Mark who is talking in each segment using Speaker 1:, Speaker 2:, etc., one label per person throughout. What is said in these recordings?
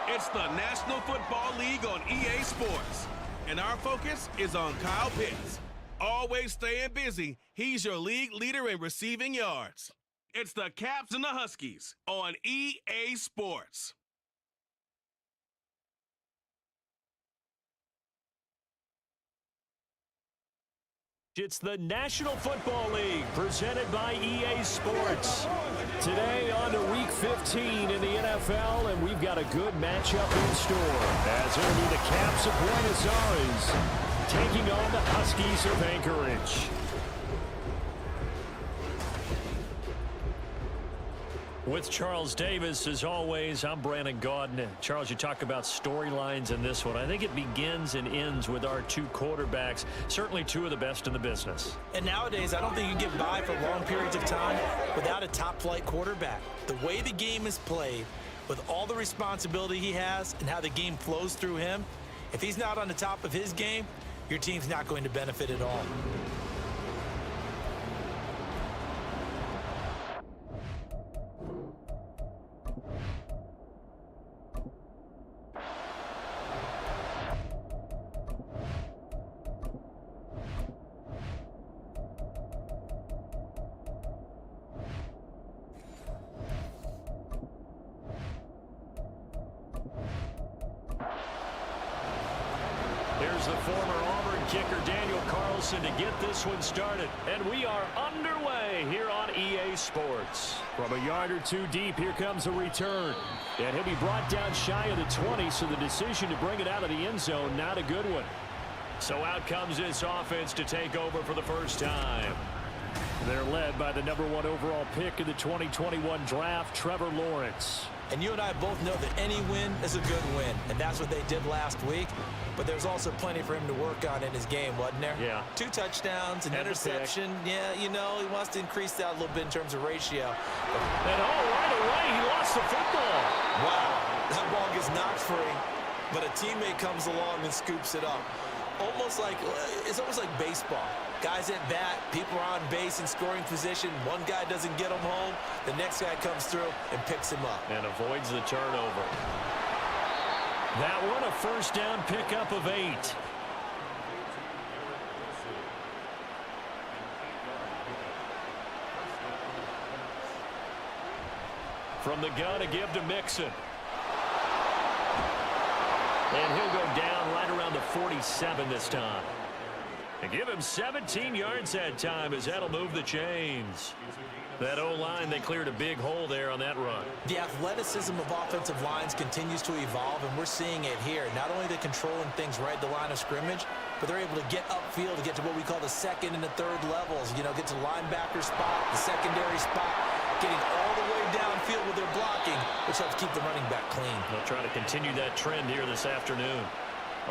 Speaker 1: It's the National Football League on EA Sports. And our focus is on Kyle Pitts. Always staying busy, he's your league leader in receiving yards. It's the Caps and the Huskies on EA Sports.
Speaker 2: It's the National Football League presented by EA Sports. Today on to Week 15 in the NFL, and we've got a good matchup in store. As it'll be the Caps of Buenos Aires taking on the Huskies of Anchorage. With Charles Davis, as always, I'm Brandon Gaudin. Charles, you talk about storylines in this one. I think it begins and ends with our two quarterbacks, certainly two of the best in the business.
Speaker 3: And nowadays, I don't think you get by for long periods of time without a top-flight quarterback. The way the game is played, with all the responsibility he has and how the game flows through him, if he's not on the top of his game, your team's not going to benefit at all.
Speaker 2: Here's the former Auburn kicker, Daniel Carlson, to get this one started. And we are underway here on EA Sports. From a yard or two deep, here comes a return. And he'll be brought down shy of the 20, so the decision to bring it out of the end zone, not a good one. So out comes this offense to take over for the first time. They're led by the #1 overall pick in the 2021 draft, Trevor Lawrence.
Speaker 3: And you and I both know that any win is a good win, and that's what they did last week. But there's also plenty for him to work on in his game, wasn't there?
Speaker 2: Yeah.
Speaker 3: 2 touchdowns, an interception. Yeah, you know, he wants to increase that a little bit in terms of ratio.
Speaker 2: And right away, he lost the football.
Speaker 3: Wow, that ball gets knocked free, but a teammate comes along and scoops it up. It's almost like baseball. Guys at bat, people are on base in scoring position. One guy doesn't get him home. The next guy comes through and picks him up.
Speaker 2: And avoids the turnover. That one, a first down pickup of 8. From the gun, a give to Mixon. And he'll go down right around the 47 this time. And give him 17 yards that time, as that'll move the chains. That O-line, they cleared a big hole there on that run.
Speaker 3: The athleticism of offensive lines continues to evolve, and we're seeing it here. Not only they're controlling things right at the line of scrimmage, but they're able to get upfield to get to what we call the second and the third levels. You know, get to linebacker spot, the secondary spot, getting all the way downfield with their blocking, which helps keep the running back clean.
Speaker 2: They'll try to continue that trend here this afternoon.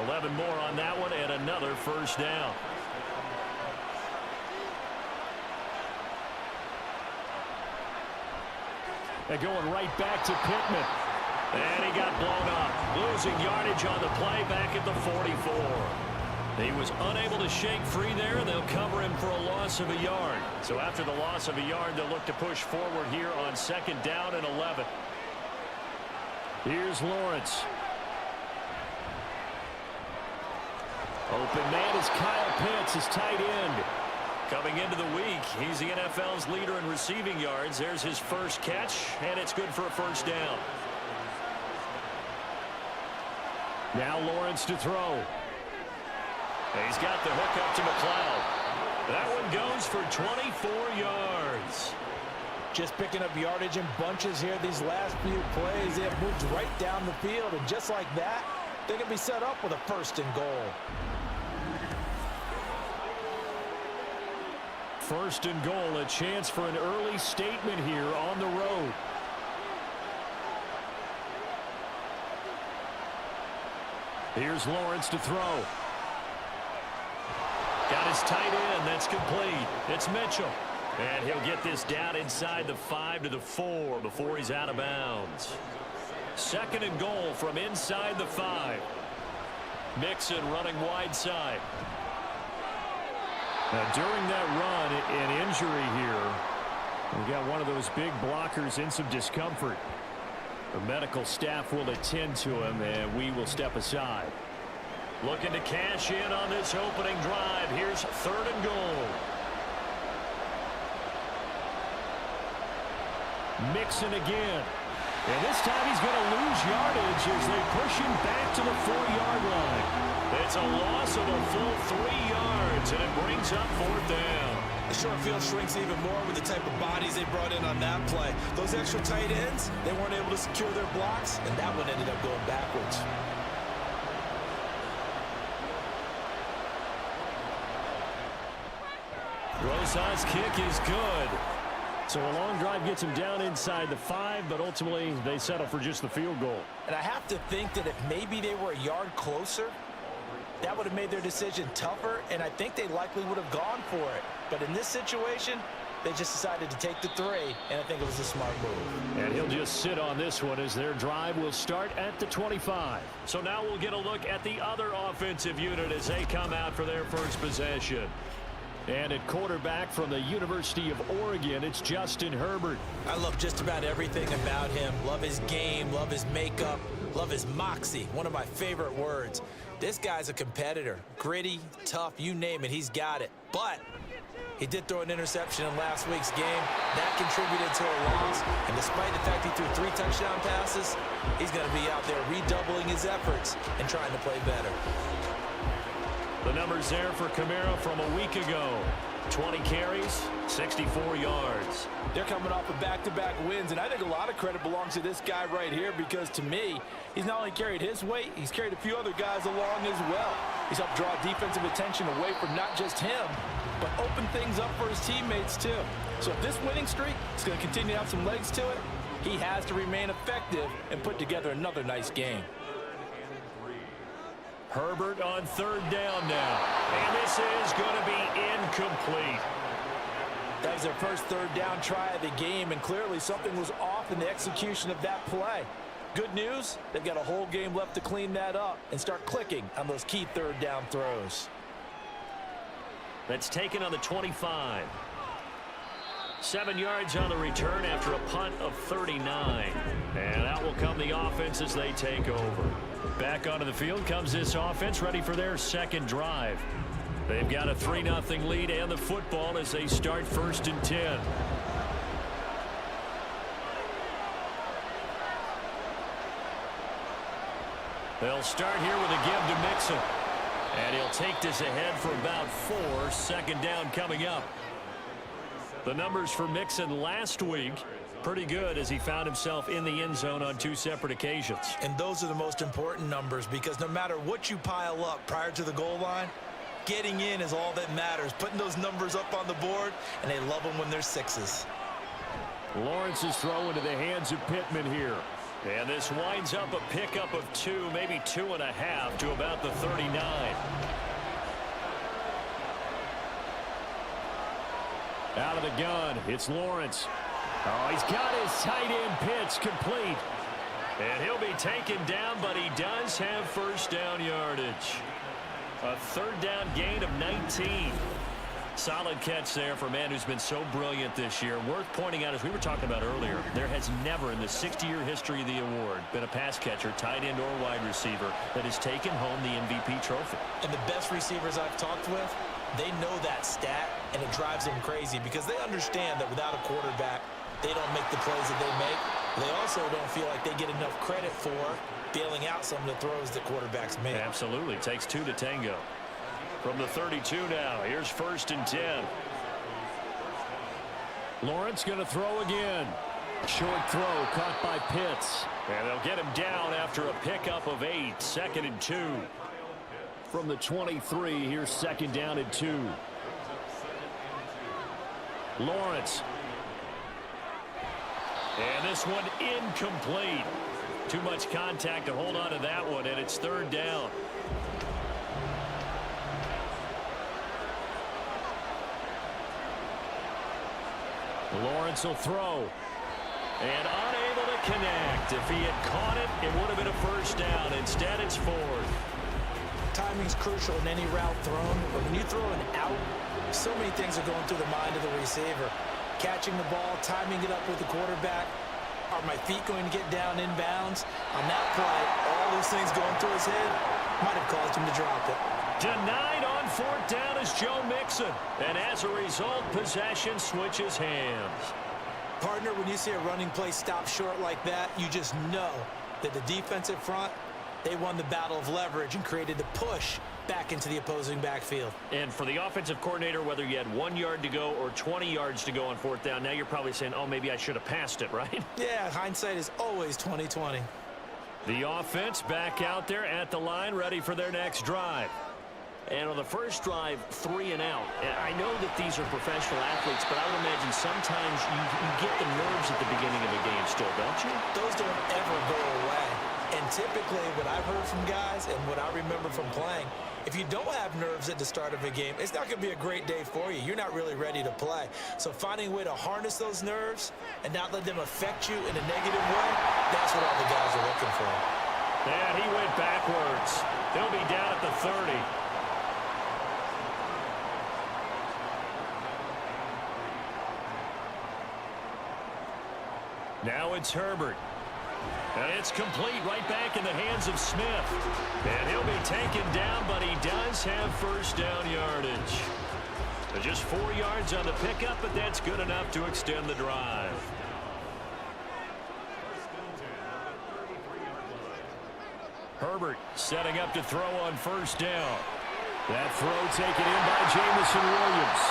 Speaker 2: 11 more on that one, and another first down. And going right back to Pittman. And he got blown up. Losing yardage on the play back at the 44. He was unable to shake free there, and they'll cover him for a loss of a yard. So after the loss of a yard, they'll look to push forward here on 2nd down and 11. Here's Lawrence. Open man is Kyle Pitts, his tight end. Coming into the week, he's the NFL's leader in receiving yards. There's his first catch, and it's good for a first down. Now Lawrence to throw. He's got the hook up to McLeod. That one goes for 24 yards.
Speaker 3: Just picking up yardage in bunches here these last few plays. They have moved right down the field, and just like that, they can be set up with a 1st and goal.
Speaker 2: 1st and goal, a chance for an early statement here on the road. Here's Lawrence to throw. Got his tight end. That's complete. It's Mitchell. And he'll get this down inside the 5 to the 4 before he's out of bounds. 2nd and goal from inside the 5. Mixon running wide side. Now, during that run, an injury here. We got one of those big blockers in some discomfort. The medical staff will attend to him, and we will step aside. Looking to cash in on this opening drive. Here's 3rd and goal. Mixon again. And this time he's going to lose yardage as they push him back to the 4-yard line. It's a loss of a full 3 yards, and it brings up 4th down.
Speaker 3: The short field shrinks even more with the type of bodies they brought in on that play. Those extra tight ends, they weren't able to secure their blocks, and that one ended up going backwards.
Speaker 2: Rosas' kick is good. So a long drive gets him down inside the 5, but ultimately they settle for just the field goal.
Speaker 3: And I have to think that if maybe they were a yard closer, that would have made their decision tougher, and I think they likely would have gone for it. But in this situation, they just decided to take the 3, and I think it was a smart move.
Speaker 2: And he'll just sit on this one as their drive will start at the 25. So now we'll get a look at the other offensive unit as they come out for their first possession. And at quarterback from the University of Oregon, it's Justin Herbert.
Speaker 3: I love just about everything about him. Love his game, love his makeup, love his moxie, one of my favorite words. This guy's a competitor. Gritty, tough, you name it, he's got it. But he did throw an interception in last week's game. That contributed to a loss. And despite the fact he threw 3 touchdown passes, he's going to be out there redoubling his efforts and trying to play better.
Speaker 2: The numbers there for Kamara from a week ago. 20 carries, 64 yards.
Speaker 4: They're coming off of back-to-back wins, and I think a lot of credit belongs to this guy right here because, to me, he's not only carried his weight, he's carried a few other guys along as well. He's helped draw defensive attention away from not just him, but open things up for his teammates, too. So if this winning streak is going to continue to have some legs to it, he has to remain effective and put together another nice game.
Speaker 2: Herbert on 3rd down now. And this is going to be incomplete.
Speaker 4: That was their first 3rd down try of the game, and clearly something was off in the execution of that play. Good news, they've got a whole game left to clean that up and start clicking on those key 3rd down throws.
Speaker 2: That's taken on the 25. 7 yards on the return after a punt of 39. And out will come the offense as they take over. Back onto the field comes this offense, ready for their second drive. They've got a 3-0 lead and the football as they start 1st and 10. They'll start here with a give to Mixon. And he'll take this ahead for about 4. 2nd down coming up. The numbers for Mixon last week, pretty good as he found himself in the end zone on 2 separate occasions.
Speaker 3: And those are the most important numbers because no matter what you pile up prior to the goal line, getting in is all that matters. Putting those numbers up on the board, and they love them when they're 6s.
Speaker 2: Lawrence's throw into the hands of Pittman here. And this winds up a pickup of 2, maybe 2.5 to about the 39. Out of the gun, it's Lawrence. Oh, he's got his tight end pitch complete. And he'll be taken down, but he does have 1st down yardage. A 3rd down gain of 19. Solid catch there for a man who's been so brilliant this year. Worth pointing out, as we were talking about earlier, there has never in the 60-year history of the award been a pass catcher, tight end or wide receiver that has taken home the MVP trophy.
Speaker 3: And the best receivers I've talked with, they know that stat, and it drives them crazy because they understand that without a quarterback, they don't make the plays that they make. They also don't feel like they get enough credit for bailing out some of the throws that quarterbacks make.
Speaker 2: Absolutely. Takes 2 to tango. From the 32 now, here's 1st and 10. Lawrence going to throw again. Short throw caught by Pitts. And they'll get him down after a pickup of 8. 2nd and 2. From the 23, here's 2nd down and 2. Lawrence. And this one incomplete. Too much contact to hold on to that one, and it's 3rd down. Lawrence will throw. And unable to connect. If he had caught it, it would have been a 1st down. Instead, it's 4th.
Speaker 3: Timing's crucial in any route thrown, but when you throw an out, so many things are going through the mind of the receiver. Catching the ball, timing it up with the quarterback, Are my feet going to get down inbounds? On that play, all those things going through his head might have caused him to drop it.
Speaker 2: Denied on fourth down is Joe Mixon. And as a result, possession switches hands.
Speaker 3: Partner, when you see a running play stop short like that, you just know that the defensive front, they won the battle of leverage and created the push back into the opposing backfield.
Speaker 2: And for the offensive coordinator, whether you had 1 yard to go or 20 yards to go on fourth down, now you're probably saying, oh, maybe I should have passed it, right?
Speaker 3: Yeah, hindsight is always 20/20.
Speaker 2: The offense back out there at the line, ready for their next drive. And on the first drive, 3 and out. I know that these are professional athletes, but I would imagine sometimes you get the nerves at the beginning of a game still, don't you?
Speaker 3: Those don't ever go away. And typically what I've heard from guys and what I remember from playing, if you don't have nerves at the start of a game, it's not going to be a great day for you. You're not really ready to play. So finding a way to harness those nerves and not let them affect you in a negative way, that's what all the guys are looking for.
Speaker 2: And he went backwards. He'll be down at the 30. Now it's Herbert. And it's complete right back in the hands of Smith. And he'll be taken down, but he does have first down yardage. So just 4 yards on the pickup, but that's good enough to extend the drive. Herbert setting up to throw on first down. That throw taken in by Jamison Williams.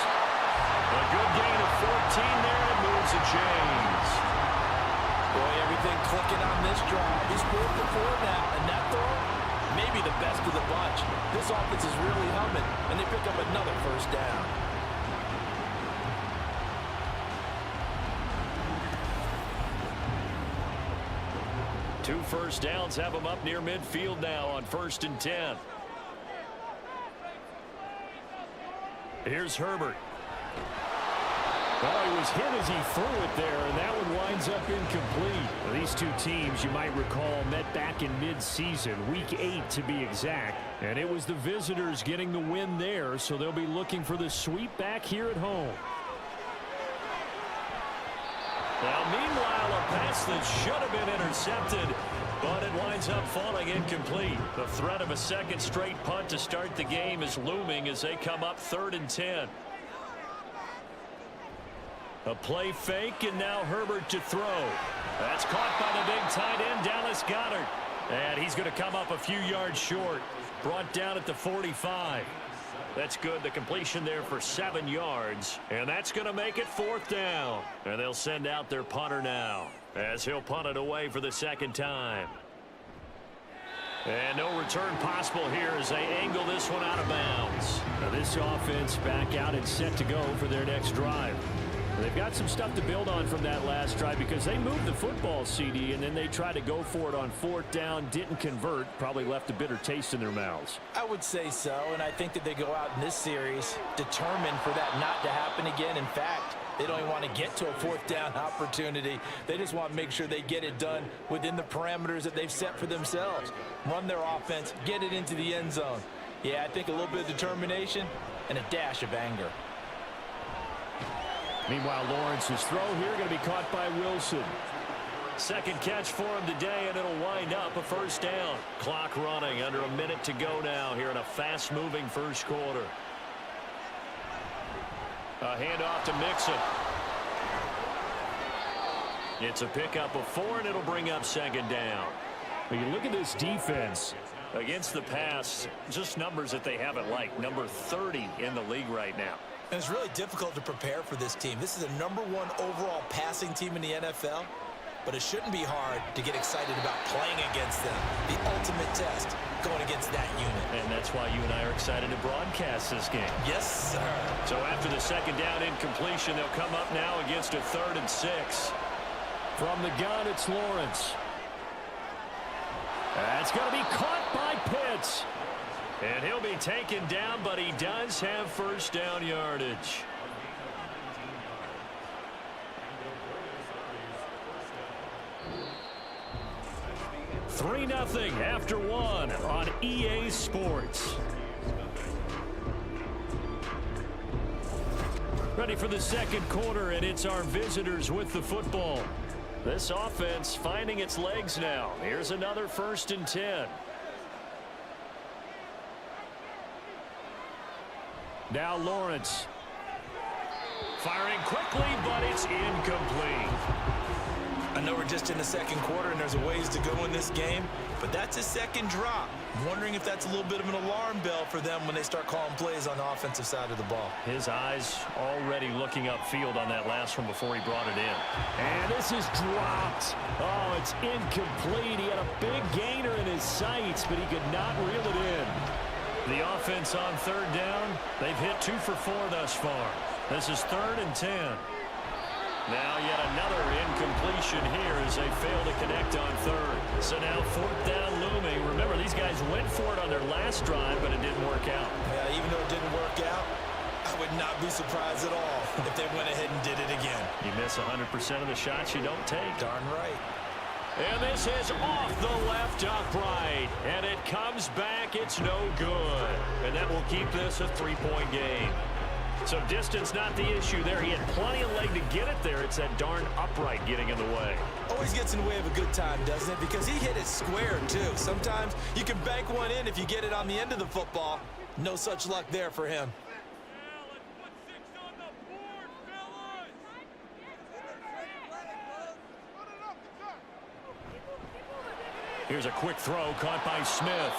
Speaker 2: A good gain of 14 there and moves the chains.
Speaker 4: Boy, everything clicking on this drive. He's 4 for 4 now, and that throw, maybe the best of the bunch. This offense is really humming, and they pick up another first down.
Speaker 2: Two first downs have them up near midfield now on 1st and 10. Here's Herbert. Well, he was hit as he threw it there, and that one winds up incomplete. Well, these two teams, you might recall, met back in mid-season, week 8 to be exact. And it was the visitors getting the win there, so they'll be looking for the sweep back here at home. Now, meanwhile, a pass that should have been intercepted, but it winds up falling incomplete. The threat of a second straight punt to start the game is looming as they come up 3rd and 10. A play fake, and now Herbert to throw. That's caught by the big tight end, Dallas Goedert. And he's going to come up a few yards short. Brought down at the 45. That's good. The completion there for 7 yards. And that's going to make it 4th down. And they'll send out their punter now, as he'll punt it away for the second time. And no return possible here as they angle this one out of bounds. Now this offense back out and set to go for their next drive. They've got some stuff to build on from that last drive because they moved the football, CD, and then they tried to go for it on 4th down, didn't convert, probably left a bitter taste in their mouths.
Speaker 3: I would say so, and I think that they go out in this series determined for that not to happen again. In fact, they don't even want to get to a 4th down opportunity. They just want to make sure they get it done within the parameters that they've set for themselves. Run their offense, get it into the end zone. Yeah, I think a little bit of determination and a dash of anger.
Speaker 2: Meanwhile, Lawrence's throw here going to be caught by Wilson. Second catch for him today, and it'll wind up a first down. Clock running, under a minute to go now here in a fast-moving first quarter. A handoff to Mixon. It's a pickup of 4, and it'll bring up 2nd down.
Speaker 5: When you look at this defense,
Speaker 2: against the pass, just numbers that they haven't liked. Number 30 in the league right now.
Speaker 3: And it's really difficult to prepare for this team. This is a #1 overall passing team in the NFL, but it shouldn't be hard to get excited about playing against them. The ultimate test going against that unit.
Speaker 2: And that's why you and I are excited to broadcast this game.
Speaker 3: Yes, sir.
Speaker 2: So after the 2nd down incompletion, they'll come up now against a 3rd and 6.
Speaker 5: from the gun, it's Lawrence. That's going to be caught by Pitts.
Speaker 2: And he'll be taken down, but he does have first down yardage. Three 0 after 1 on EA Sports. Ready for the second quarter, and it's our visitors with the football. This offense finding its legs now. Here's another 1st and 10. Now Lawrence. Firing quickly, but it's incomplete.
Speaker 3: I know we're just in the second quarter and there's a ways to go in this game, but that's his second drop. I'm wondering if that's a little bit of an alarm bell for them when they start calling plays on the offensive side of the ball.
Speaker 2: His eyes already looking upfield on that last one before he brought it in.
Speaker 5: And this is dropped. Oh, it's incomplete. He had a big gainer in his sights, but he could not reel it in.
Speaker 2: The offense on 3rd down, they've hit 2 for 4 thus far. This is 3rd and 10. Now yet another incompletion here as they fail to connect on 3rd. So now 4th down looming. Remember, these guys went for it on their last drive, but it didn't work out.
Speaker 3: Yeah, even though it didn't work out, I would not be surprised at all if they went ahead and did it again.
Speaker 2: You miss 100% of the shots you don't take.
Speaker 3: Darn right.
Speaker 2: And this is off the left upright. And it comes back. It's no good. And that will keep this a 3-point game. So distance not the issue there. He had plenty of leg to get it there. It's that darn upright getting in the way.
Speaker 3: Always gets in the way of a good time, doesn't it? Because he hit it square, too. Sometimes you can bank one in if you get it on the end of the football. No such luck there for him.
Speaker 2: Here's a quick throw caught by Smith.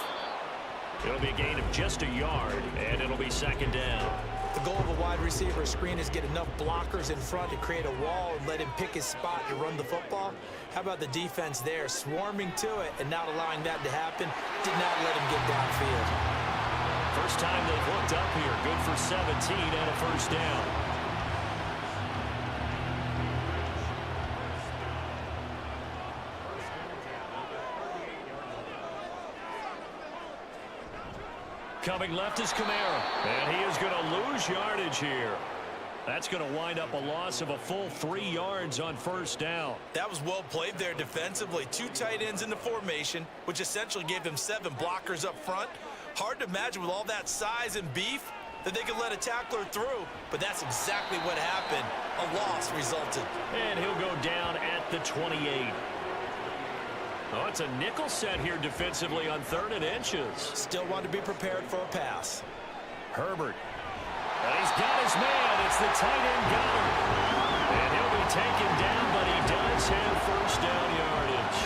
Speaker 2: It'll be a gain of just a yard, and it'll be 2nd down.
Speaker 3: The goal of a wide receiver screen is get enough blockers in front to create a wall and let him pick his spot to run the football. How about the defense there, swarming to it and not allowing that to happen? Did not let him get downfield.
Speaker 2: First time they've looked up here. Good for 17 and a 1st down. Coming left is Kamara, and he is going to lose yardage here. That's going to wind up a loss of a full 3 yards on 1st down.
Speaker 3: That was well played there defensively. 2 tight ends in the formation, which essentially gave them 7 blockers up front. Hard to imagine with all that size and beef that they could let a tackler through, but that's exactly what happened. A loss resulted.
Speaker 2: And he'll go down at the 28. Oh, it's a nickel set here defensively on 3rd and inches.
Speaker 3: Still want to be prepared for a pass.
Speaker 2: Herbert. And he's got his man. It's the tight end Goddard. And he'll be taken down, but he does have 1st down yardage.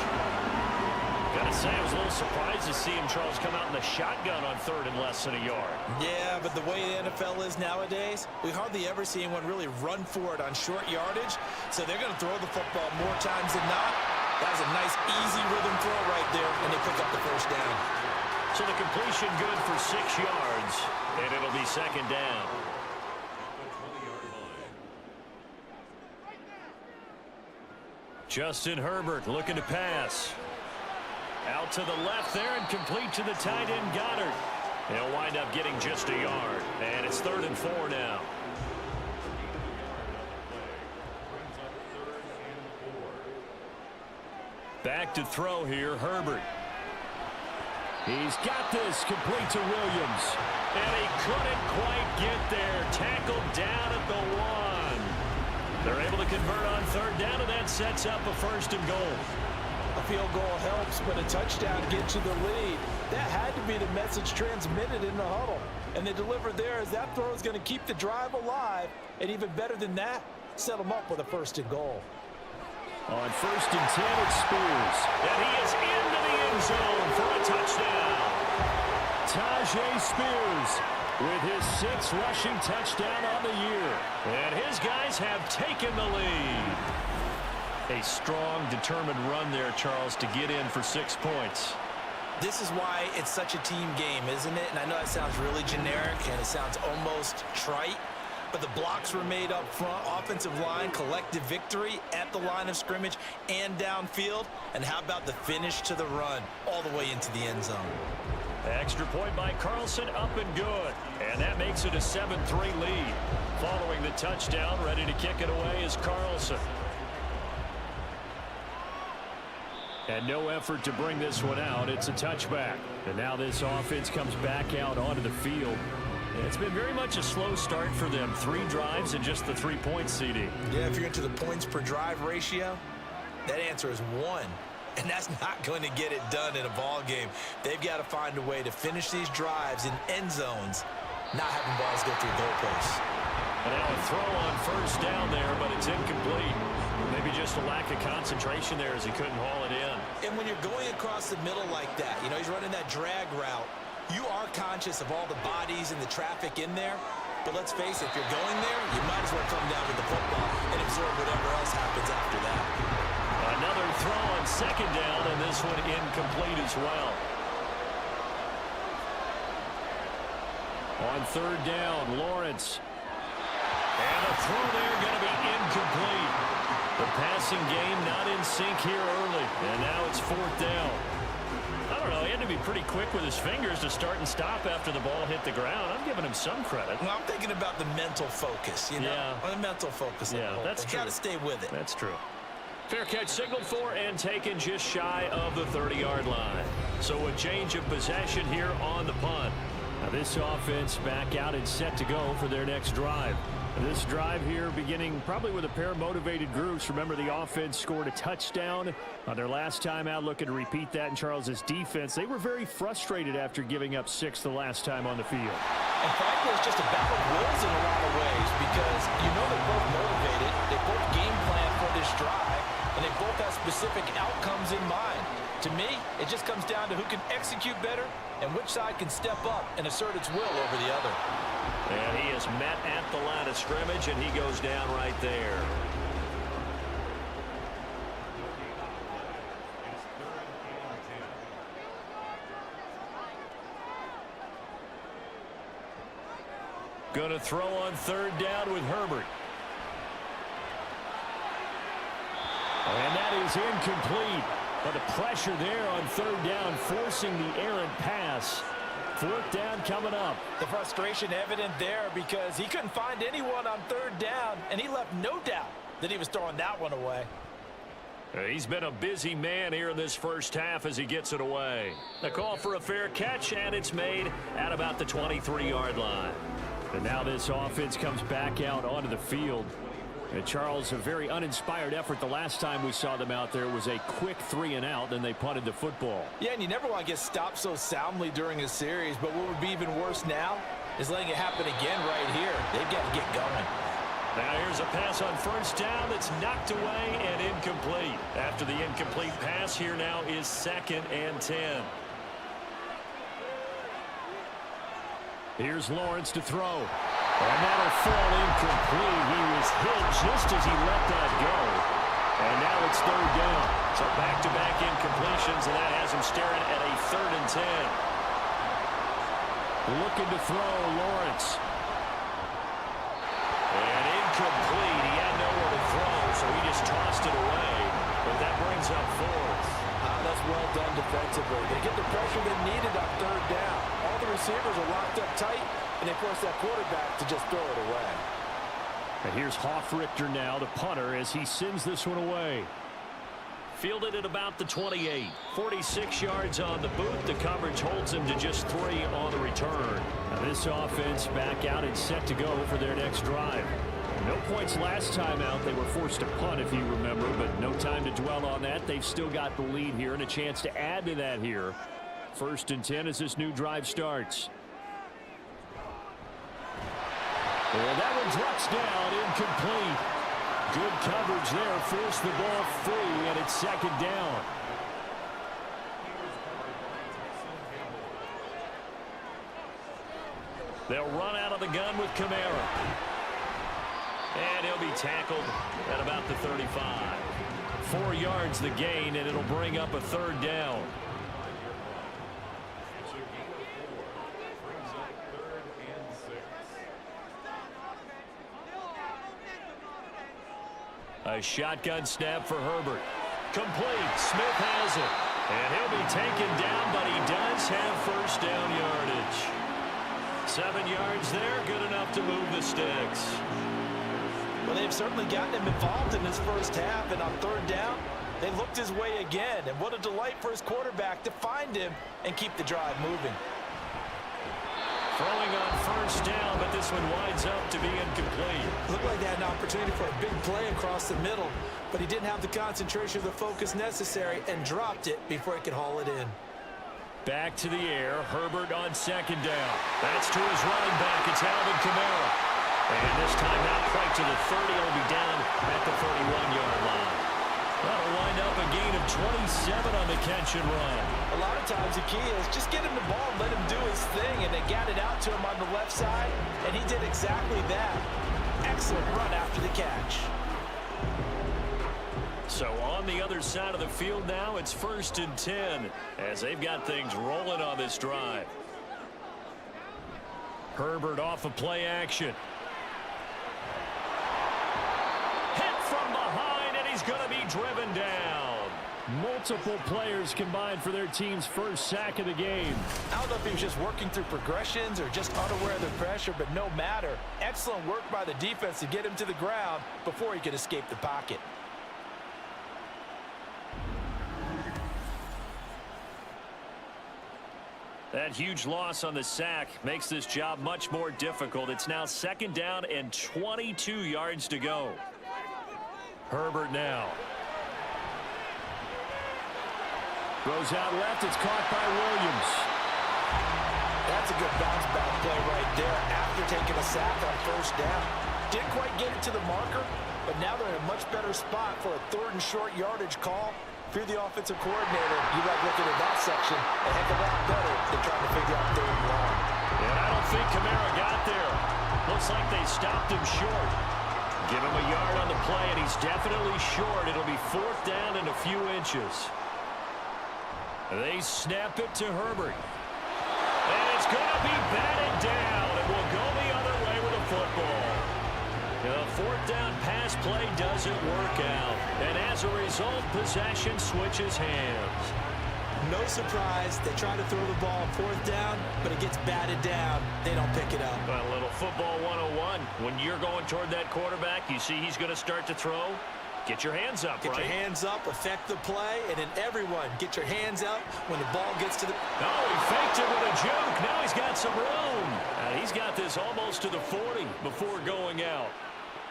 Speaker 2: Gotta say, I was a little surprised to see him, Charles, come out in the shotgun on 3rd and less than a yard.
Speaker 3: Yeah, but the way the NFL is nowadays, we hardly ever see anyone really run for it on short yardage. So they're going to throw the football more times than not. That was a nice, easy rhythm throw right there, and they pick up the 1st down.
Speaker 2: So the completion good for 6 yards, and it'll be 2nd down. Justin Herbert looking to pass. Out to the left there and complete to the tight end Goddard. He'll wind up getting just a yard, and it's 3rd and 4 now. Back to throw here, Herbert. He's got this, complete to Williams. And he couldn't quite get there. Tackled down at the 1. They're able to convert on 3rd down, and that sets up a 1st and goal.
Speaker 4: A field goal helps, but a touchdown gets you the lead. That had to be the message transmitted in the huddle. And they delivered there as that throw is going to keep the drive alive. And even better than that, set them up with a 1st and goal.
Speaker 5: On 1st and 10, it's Spears.
Speaker 2: And he is into the end zone for a touchdown.
Speaker 5: Tajay Spears with his 6th rushing touchdown on the year.
Speaker 2: And his guys have taken the lead. A strong, determined run there, Charles, to get in for 6 points.
Speaker 3: This is why it's such a team game, isn't it? And I know that sounds really generic and it sounds almost trite, but the blocks were made up front, offensive line, collective victory at the line of scrimmage and downfield. And how about the finish to the run all the way into the end zone?
Speaker 2: Extra point by Carlson, up and good. And that makes it a 7-3 lead. Following the touchdown, ready to kick it away is Carlson.
Speaker 5: And no effort to bring this one out. It's a touchback. And now this offense comes back out onto the field. It's been very much a slow start for them. 3 drives and just the 3 points, CD.
Speaker 3: Yeah, if you're into the points per drive ratio, That answer is 1. And that's not going to get it done in a ball game. They've got to find a way to finish these drives in end zones, not having balls go through goalposts.
Speaker 5: And now a throw on first down there, but it's incomplete. Maybe just a lack of concentration there as he couldn't haul it in.
Speaker 3: And when you're going across the middle like that, you know, he's running that drag route, you are conscious of all the bodies and the traffic in there. But let's face it, if you're going there, you might as well come down with the football and absorb whatever else happens after that.
Speaker 5: Another throw on second down, and this one incomplete as well. On third down, Lawrence. And a throw there going to be incomplete. The passing game not in sync here early, and now it's fourth down. I don't know, he had to be pretty quick with his fingers to start and stop after the ball hit the ground. I'm giving him some credit.
Speaker 3: Well, I'm thinking about the mental focus, you know?
Speaker 5: Yeah.
Speaker 3: The mental focus.
Speaker 5: Yeah, that's true.
Speaker 3: Got to stay with it.
Speaker 5: That's true. Fair catch signaled for and taken just shy of the 30-yard line. So a change of possession here on the punt. Now this offense back out and set to go for their next drive. This drive here beginning probably with a pair of motivated groups. Remember, the offense scored a touchdown on their last time out, looking to repeat that in Charles's defense. They were very frustrated after giving up 6 the last time on the field.
Speaker 3: And frankly, it's just a battle of wills in a lot of ways because you know they're both motivated. They both game plan for this drive, and they both have specific outcomes in mind. To me, it just comes down to who can execute better and which side can step up and assert its will over the other.
Speaker 5: And he is met at the line of scrimmage, and he goes down right there. Going to throw on third down with Herbert. And that is incomplete. But the pressure there on third down, forcing the errant pass. Fourth down coming up.
Speaker 4: The frustration evident there because he couldn't find anyone on third down, and he left no doubt that he was throwing that one away.
Speaker 5: He's been a busy man here in this first half as he gets it away. The call for a fair catch, and it's made at about the 23-yard line. And now this offense comes back out onto the field. And Charles, a very uninspired effort the last time we saw them out there was a quick 3-and-out, then they punted the football.
Speaker 4: Yeah, and you never want to get stopped so soundly during a series, but what would be even worse now is letting it happen again right here. They've got to get going.
Speaker 5: Now here's a pass on first down that's knocked away and incomplete. After the incomplete pass, here now is 2nd and 10. Here's Lawrence to throw. And that'll fall incomplete. He was hit just as he let that go. And now it's third down. So back-to-back incompletions, and that has him staring at a 3rd and 10. Looking to throw, Lawrence. And incomplete. He had nowhere to throw, so he just tossed it away. But that brings up 4th.
Speaker 4: That's well done defensively. They get the pressure they needed on third down. All the receivers are locked up tight, and they force that quarterback to just throw it away.
Speaker 5: And here's Hoffrichter now, the punter, as he sends this one away. Fielded at about the 28. 46 yards on the boot. The coverage holds him to just 3 on the return. Now this offense back out and set to go for their next drive. No points last time out. They were forced to punt, if you remember, but no time to dwell on that. They've still got the lead here and a chance to add to that here. 1st and 10 as this new drive starts. And that one drops down, incomplete. Good coverage there, forced the ball free, and it's 2nd down. They'll run out of the gun with Kamara. And he'll be tackled at about the 35. 4 yards the gain, and it'll bring up a 3rd down. A shotgun snap for Herbert. Complete. Smith has it. And he'll be taken down, but he does have first down yardage. 7 yards there, good enough to move the sticks.
Speaker 4: Well, they've certainly gotten him involved in this first half, and on third down, they looked his way again. And what a delight for his quarterback to find him and keep the drive moving.
Speaker 5: Throwing on first down, but this one winds up to be incomplete.
Speaker 3: Looked like they had an opportunity for a big play across the middle, but he didn't have the concentration or the focus necessary and dropped it before he could haul it in.
Speaker 5: Back to the air. Herbert on second down. That's to his running back. It's Alvin Kamara. And this time not quite to the 30. It'll be down at the 31-yard line. That'll wind up a gain of 27 on the catch and run.
Speaker 3: A lot of times the key is just get him the ball and let him do his thing, and they got it out to him on the left side, and he did exactly that. Excellent run after the catch.
Speaker 5: So on the other side of the field now, it's 1st and 10 as they've got things rolling on this drive. Herbert off of play action. Hit from behind, and he's going to be driven down. Multiple players combined for their team's first sack of the game.
Speaker 3: I don't know if he was just working through progressions or just unaware of the pressure, but no matter. Excellent work by the defense to get him to the ground before he could escape the pocket.
Speaker 5: That huge loss on the sack makes this job much more difficult. It's now 2nd down and 22 yards to go. Herbert now. Goes out left. It's caught by Williams.
Speaker 3: That's a good bounce back play right there after taking a sack on first down. Didn't quite get it to the marker, but now they're in a much better spot for a 3rd and short yardage call. If you're the offensive coordinator, you like looking at that section a heck of a lot better than trying to figure out 3rd and long.
Speaker 5: And I don't think Kamara got there. Looks like they stopped him short. Give him a yard on the play, and he's definitely short. It'll be 4th down and a few inches. They snap it to Herbert. And it's going to be batted down, and we'll go the other way with the football. The 4th down pass play doesn't work out. And as a result, possession switches hands.
Speaker 3: No surprise, they try to throw the ball on 4th down, but it gets batted down. They don't pick it up.
Speaker 5: A little football 101. When you're going toward that quarterback, you see he's going to start to throw. Get your hands up,
Speaker 3: Get your hands up, affect the play, and then everyone get your hands up when the ball gets to the...
Speaker 5: Oh, he faked it with a juke. Now he's got some room. He's got this almost to the 40 before going out.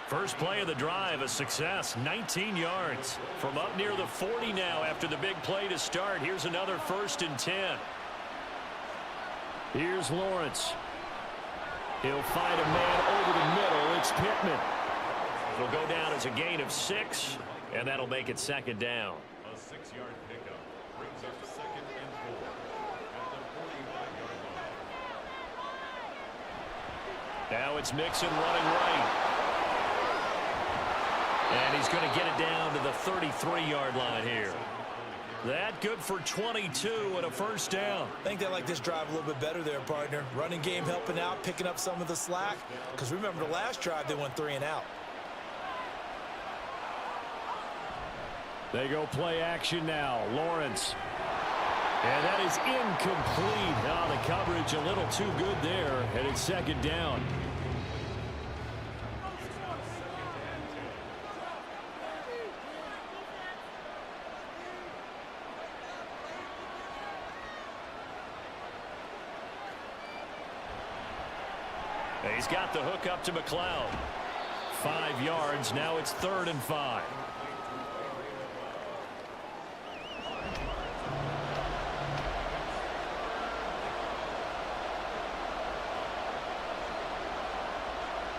Speaker 5: First play of the drive, a success, 19 yards. From up near the 40 now after the big play to start. Here's another 1st and 10. Here's Lawrence. He'll find a man over the middle. It's Pittman. It'll go down as a gain of 6, and that'll make it 2nd down.
Speaker 6: A 6-yard pickup brings up 2nd and 4 at the 45-yard line.
Speaker 5: Now it's Mixon running right. And he's going to get it down to the 33-yard line here. That good for 22 and a 1st down.
Speaker 3: I think they like this drive a little bit better there, partner. Running game helping out, picking up some of the slack. Because remember the last drive, they went 3 and out.
Speaker 5: They go play action now. Lawrence. And that is incomplete. Now the coverage a little too good there. And it's 2nd down. He's got the hook up to McLeod. 5 yards. Now it's 3rd and 5.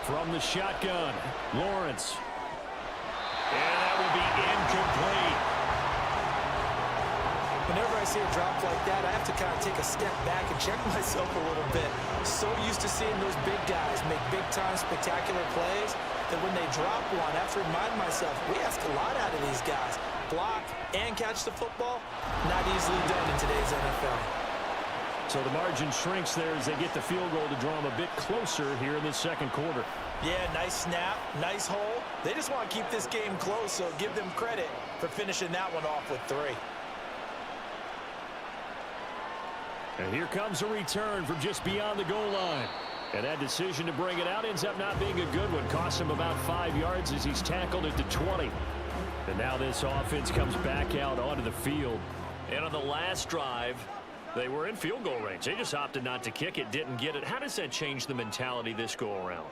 Speaker 5: From the shotgun, Lawrence. And that will be incomplete.
Speaker 3: Whenever I see a drop like that, I have to kind of take a step back and check myself a little bit. So used to seeing those big guys make big-time spectacular plays that when they drop one, I have to remind myself, we ask a lot out of these guys. Block and catch the football, not easily done in today's NFL.
Speaker 5: So the margin shrinks there as they get the field goal to draw them a bit closer here in the 2nd quarter.
Speaker 3: Yeah, nice snap, nice hole. They just want to keep this game close, so give them credit for finishing that one off with 3.
Speaker 5: And here comes a return from just beyond the goal line. And that decision to bring it out ends up not being a good one. Costs him about 5 yards as he's tackled at the 20. And now this offense comes back out onto the field. And on the last drive, They were in field goal range. They just opted not to kick it, didn't get it. How does that change the mentality this go around?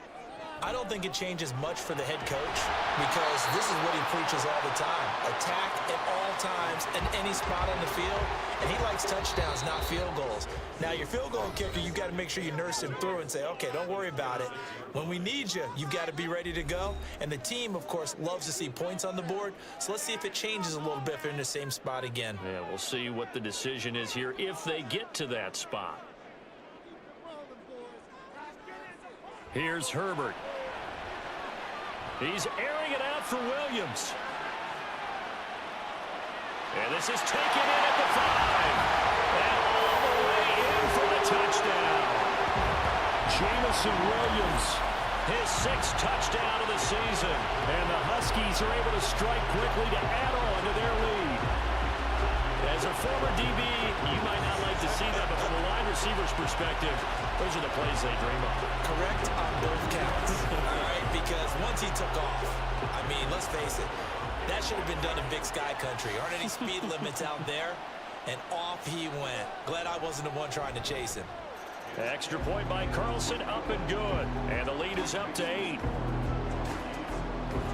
Speaker 3: I don't think it changes much for the head coach because this is what he preaches all the time. Attack at all times in any spot on the field, and he likes touchdowns, not field goals. Now, your field goal kicker, you've got to make sure you nurse him through and say, okay, don't worry about it. When we need you, you've got to be ready to go. And the team, of course, loves to see points on the board. So let's see if it changes a little bit if they're in the same spot again.
Speaker 5: Yeah, we'll see what the decision is here if they get to that spot. Here's Herbert. He's airing it out for Williams. And this is taken in at the 5. And all the way in for the touchdown. Jamison Williams, his 6th touchdown of the season. And the Huskies are able to strike quickly to add on to their lead. As a former DB, you might not like to see that, but from a wide receiver's perspective, those are the plays they dream of.
Speaker 3: Correct on both counts, all right? Because once he took off, I mean, let's face it, that should have been done in Big Sky Country. Aren't any speed limits out there? And off he went. Glad I wasn't the one trying to chase him.
Speaker 5: Extra point by Carlson, up and good. And the lead is up to 8.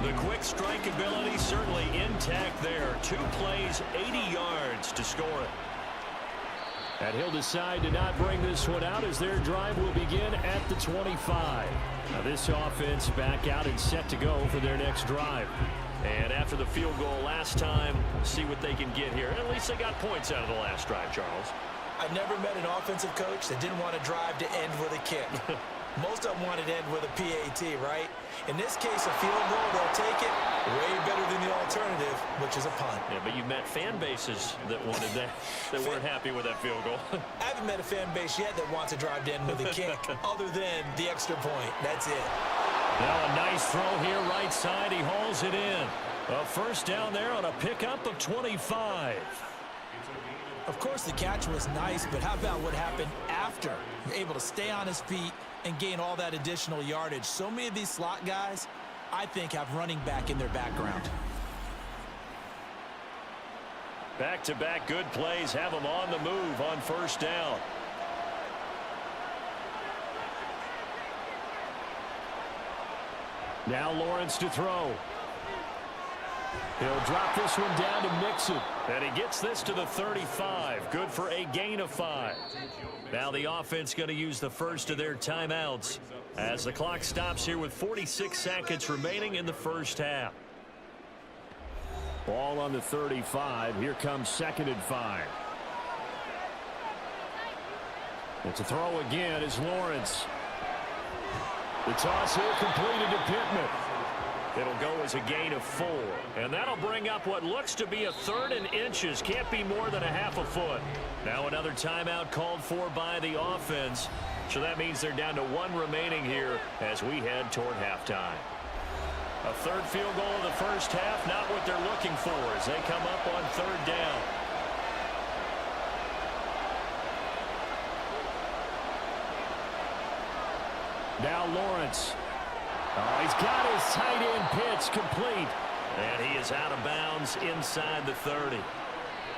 Speaker 5: The quick strike ability certainly intact there. 2 plays, 80 yards to score it. And he'll decide to not bring this one out as their drive will begin at the 25. Now this offense back out and set to go for their next drive. And after the field goal last time, see what they can get here. At least they got points out of the last drive, Charles.
Speaker 3: I never met an offensive coach that didn't want to drive to end with a kick. Most of them wanted to end with a PAT, right? In this case, a field goal, they'll take it way better than the alternative, which is a punt.
Speaker 5: Yeah, but you've met fan bases that wanted that, that weren't happy with that field goal.
Speaker 3: I haven't met a fan base yet that wants to drive to end with a kick other than the extra point. That's it.
Speaker 5: Now a nice throw here, right side. He hauls it in. A first down there on a pickup of 25.
Speaker 3: Of course, the catch was nice, but how about what happened after? You're able to stay on his feet and gain all that additional yardage. So many of these slot guys, I think, have running back in their background.
Speaker 5: Back-to-back good plays have them on the move on first down. Now Lawrence to throw. He'll drop this one down to Mixon. And he gets this to the 35. Good for a gain of 5. Now the offense going to use the first of their timeouts as the clock stops here with 46 seconds remaining in the first half. Ball on the 35. Here comes 2nd and 5. It's a throw again as Lawrence. The toss here completed to Pittman. It'll go as a gain of 4. And that'll bring up what looks to be a 3rd and inches. Can't be more than a half a foot. Now another timeout called for by the offense. So that means they're down to 1 remaining here as we head toward halftime. A 3rd field goal of the first half, not what they're looking for as they come up on 3rd down. Now Lawrence. Oh, he's got his tight end pitch complete. And he is out of bounds inside the 30.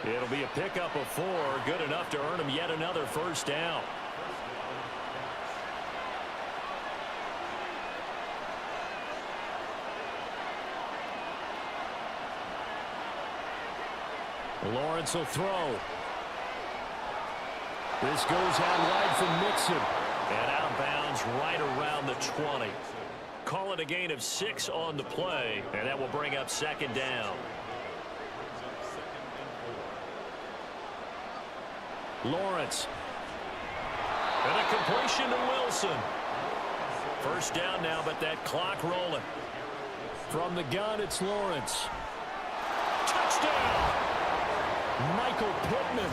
Speaker 5: It'll be a pickup of 4. Good enough to earn him yet another first down. Lawrence will throw. This goes out wide from Mixon. And out of bounds right around the 20. Call it a gain of 6 on the play, and that will bring up 2nd down. Lawrence. And a completion to Wilson. First down now, but that clock rolling. From the gun, it's Lawrence. Touchdown! Michael Pittman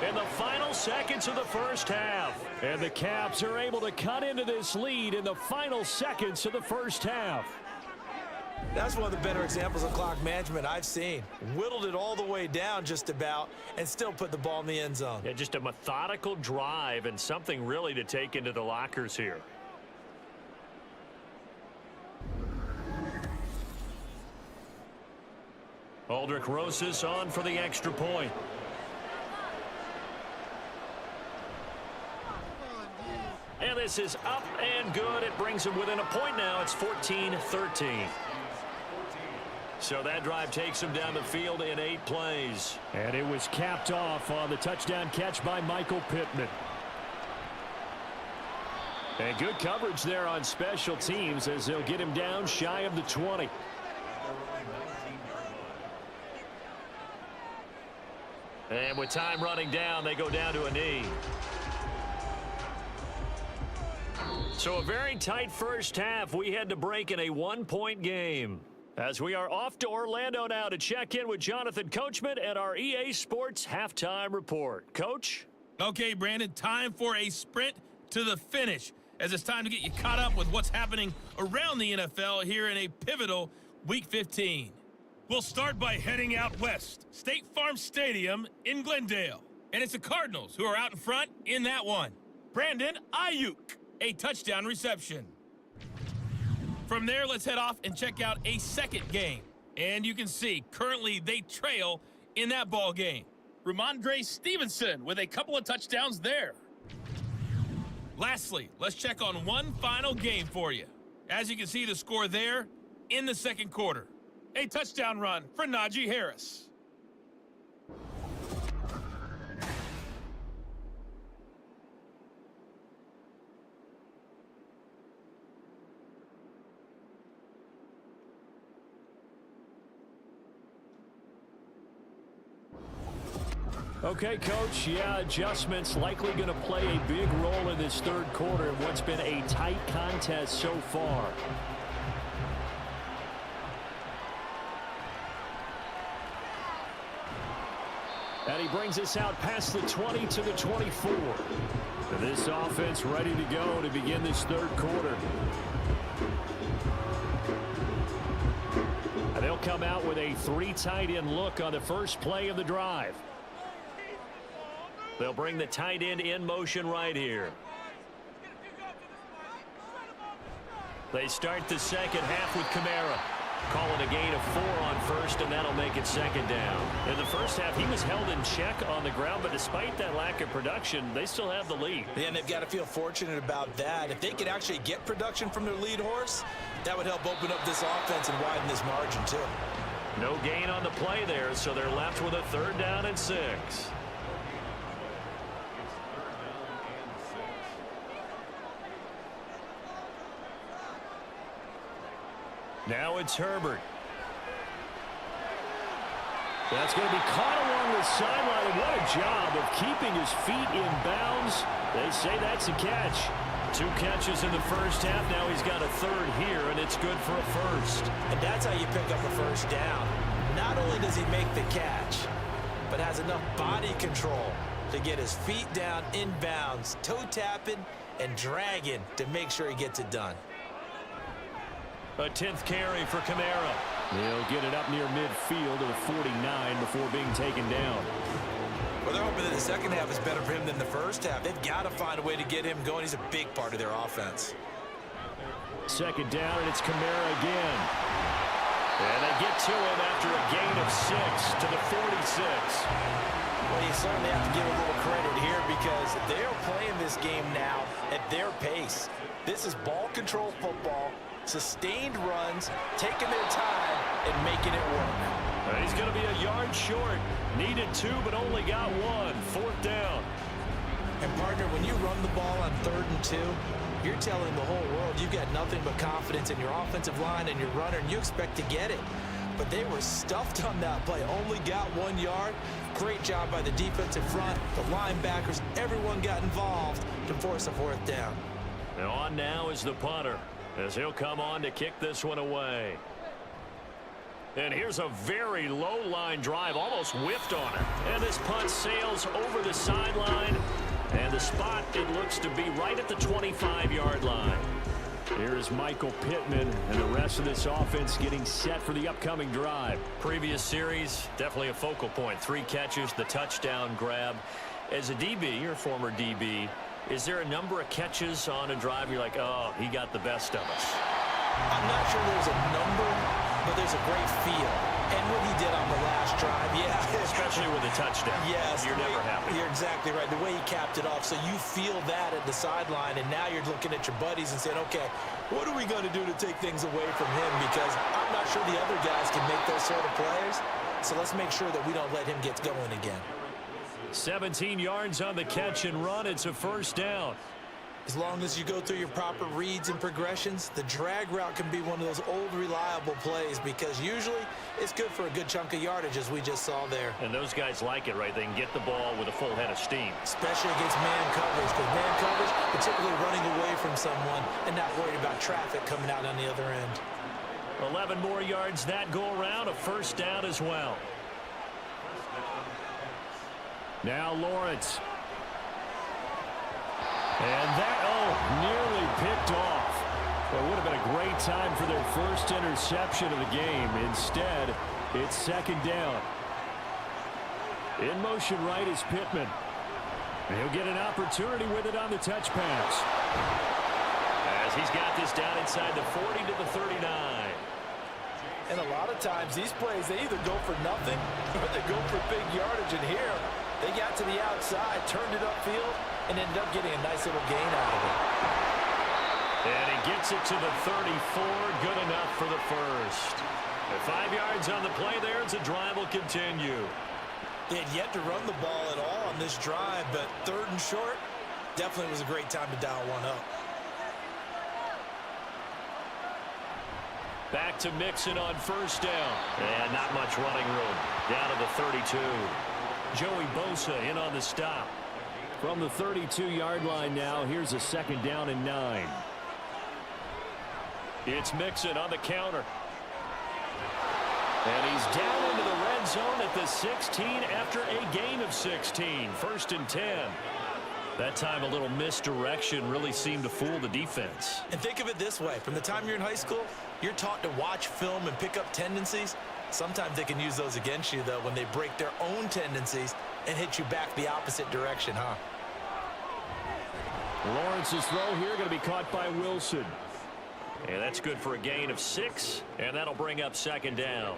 Speaker 5: in the final seconds of the first half. And the Caps are able to cut into this lead in the final seconds of the first half.
Speaker 3: That's one of the better examples of clock management I've seen. Whittled it all the way down just about and still put the ball in the end zone.
Speaker 5: Yeah, just a methodical drive and something really to take into the lockers here. Aldrich Rosas on for the extra point. And this is up and good. It brings them within a point now. It's 14-13. So that drive takes them down the field in 8 plays.
Speaker 2: And it was capped off on the touchdown catch by Michael Pittman. And good coverage there on special teams as they'll get him down shy of the 20.
Speaker 5: And with time running down, they go down to a knee. So a very tight first half. We had to break in a 1-point game. As we are off to Orlando now to check in with Jonathan Coachman at our EA Sports Halftime Report. Coach?
Speaker 1: Okay, Brandon, time for a sprint to the finish, as it's time to get you caught up with what's happening around the NFL here in a pivotal Week 15. We'll start by heading out west, State Farm Stadium in Glendale. And it's the Cardinals who are out in front in that one. Brandon Ayuk, a touchdown reception. From there, let's head off and check out a second game. And you can see, currently they trail in that ball game. Ramondre Stevenson with a couple of touchdowns there. Lastly, let's check on one final game for you. As you can see the score there in the second quarter. A touchdown run for Najee Harris.
Speaker 2: Okay, Coach, adjustments likely going to play a big role in this third quarter in what's been a tight contest so far. And he brings us out past the 20 to the 24. And this offense ready to go to begin this third quarter. And they'll come out with a 3 tight end look on the first play of the drive.
Speaker 5: They'll bring the tight end in motion right here. They start the second half with Kamara. Call it a gain of 4 on first, and that'll make it second down. In the first half, he was held in check on the ground, but despite that lack of production, they still have the lead.
Speaker 3: Yeah, and they've got to feel fortunate about that. If they could actually get production from their lead horse, that would help open up this offense and widen this margin, too.
Speaker 5: No gain on the play there, so they're left with a 3rd down and 6. Now it's Herbert.
Speaker 2: That's going to be caught along the sideline, and what a job of keeping his feet in bounds. They say that's a catch.
Speaker 5: 2 catches in the first half. Now he's got a 3rd here, and it's good for a first.
Speaker 3: And that's how you pick up a first down. Not only does he make the catch, but has enough body control to get his feet down in bounds, toe tapping and dragging to make sure he gets it done.
Speaker 5: A 10th carry for Kamara.
Speaker 2: He'll get it up near midfield to the 49 before being taken down.
Speaker 3: Well, they're hoping that the second half is better for him than the first half. They've got to find a way to get him going. He's a big part of their offense.
Speaker 2: Second down, and it's Kamara again.
Speaker 5: And they get to him after a gain of 6 to the 46.
Speaker 3: Well, you certainly have to give a little credit here because they're playing this game now at their pace. This is ball control football. Sustained runs, taking their time, and making it work.
Speaker 5: He's going to be a yard short. Needed 2, but only got 1. 4th down.
Speaker 3: And, partner, when you run the ball on 3rd and 2, you're telling the whole world you've got nothing but confidence in your offensive line and your runner, and you expect to get it. But they were stuffed on that play. Only got 1 yard. Great job by the defensive front, the linebackers. Everyone got involved to force a 4th down.
Speaker 5: And on now is the punter, as he'll come on to kick this one away. And here's a very low line drive, almost whiffed on it. And this punt sails over the sideline. And the spot, it looks to be right at the 25-yard line.
Speaker 2: Here's Michael Pittman and the rest of this offense getting set for the upcoming drive.
Speaker 5: Previous series, definitely a focal point. 3 catches, the touchdown grab. As a DB, you're a former DB, is there a number of catches on a drive you're like, oh, he got the best of us?
Speaker 3: I'm not sure there's a number, but there's a great feel. And what he did on the last drive, yeah.
Speaker 5: Especially with a touchdown.
Speaker 3: Yes.
Speaker 5: You're never happy.
Speaker 3: You're exactly right. The way he capped it off, so you feel that at the sideline, and now you're looking at your buddies and saying, okay, what are we going to do to take things away from him? Because I'm not sure the other guys can make those sort of plays. So let's make sure that we don't let him get going again.
Speaker 5: 17 yards on the catch and run. It's a first down.
Speaker 3: As long as you go through your proper reads and progressions, the drag route can be one of those old reliable plays because usually it's good for a good chunk of yardage, as we just saw there.
Speaker 5: And those guys like it, right? They can get the ball with a full head of steam.
Speaker 3: Especially against man coverage, because man coverage, particularly running away from someone and not worried about traffic coming out on the other end.
Speaker 5: 11 more yards that go around, a first down as well. Now Lawrence. And that, nearly picked off. Well, it would have been a great time for their first interception of the game. Instead, it's second down. In motion right is Pittman. And he'll get an opportunity with it on the touch pass. As he's got this down inside the 40 to the 39.
Speaker 4: And a lot of times these plays, they either go for nothing or they go for big yardage. And here, they got to the outside, turned it upfield, and ended up getting a nice little gain out of it.
Speaker 5: And he gets it to the 34. Good enough for the first. And 5 yards on the play there as the drive will continue.
Speaker 3: They had yet to run the ball at all on this drive, but third and short, definitely was a great time to dial one up.
Speaker 5: Back to Mixon on first down. And not much running room. Down to the 32. Joey Bosa in on the stop. From the 32-yard line now, here's a second down and 9. It's Mixon on the counter. And he's down into the red zone at the 16 after a gain of 16. First and 10. That time a little misdirection really seemed to fool the defense.
Speaker 3: And think of it this way. From the time you're in high school, you're taught to watch film and pick up tendencies. Sometimes they can use those against you, though, when they break their own tendencies and hit you back the opposite direction, huh?
Speaker 5: Lawrence's throw here going to be caught by Wilson. And that's good for a gain of 6, and that'll bring up second down.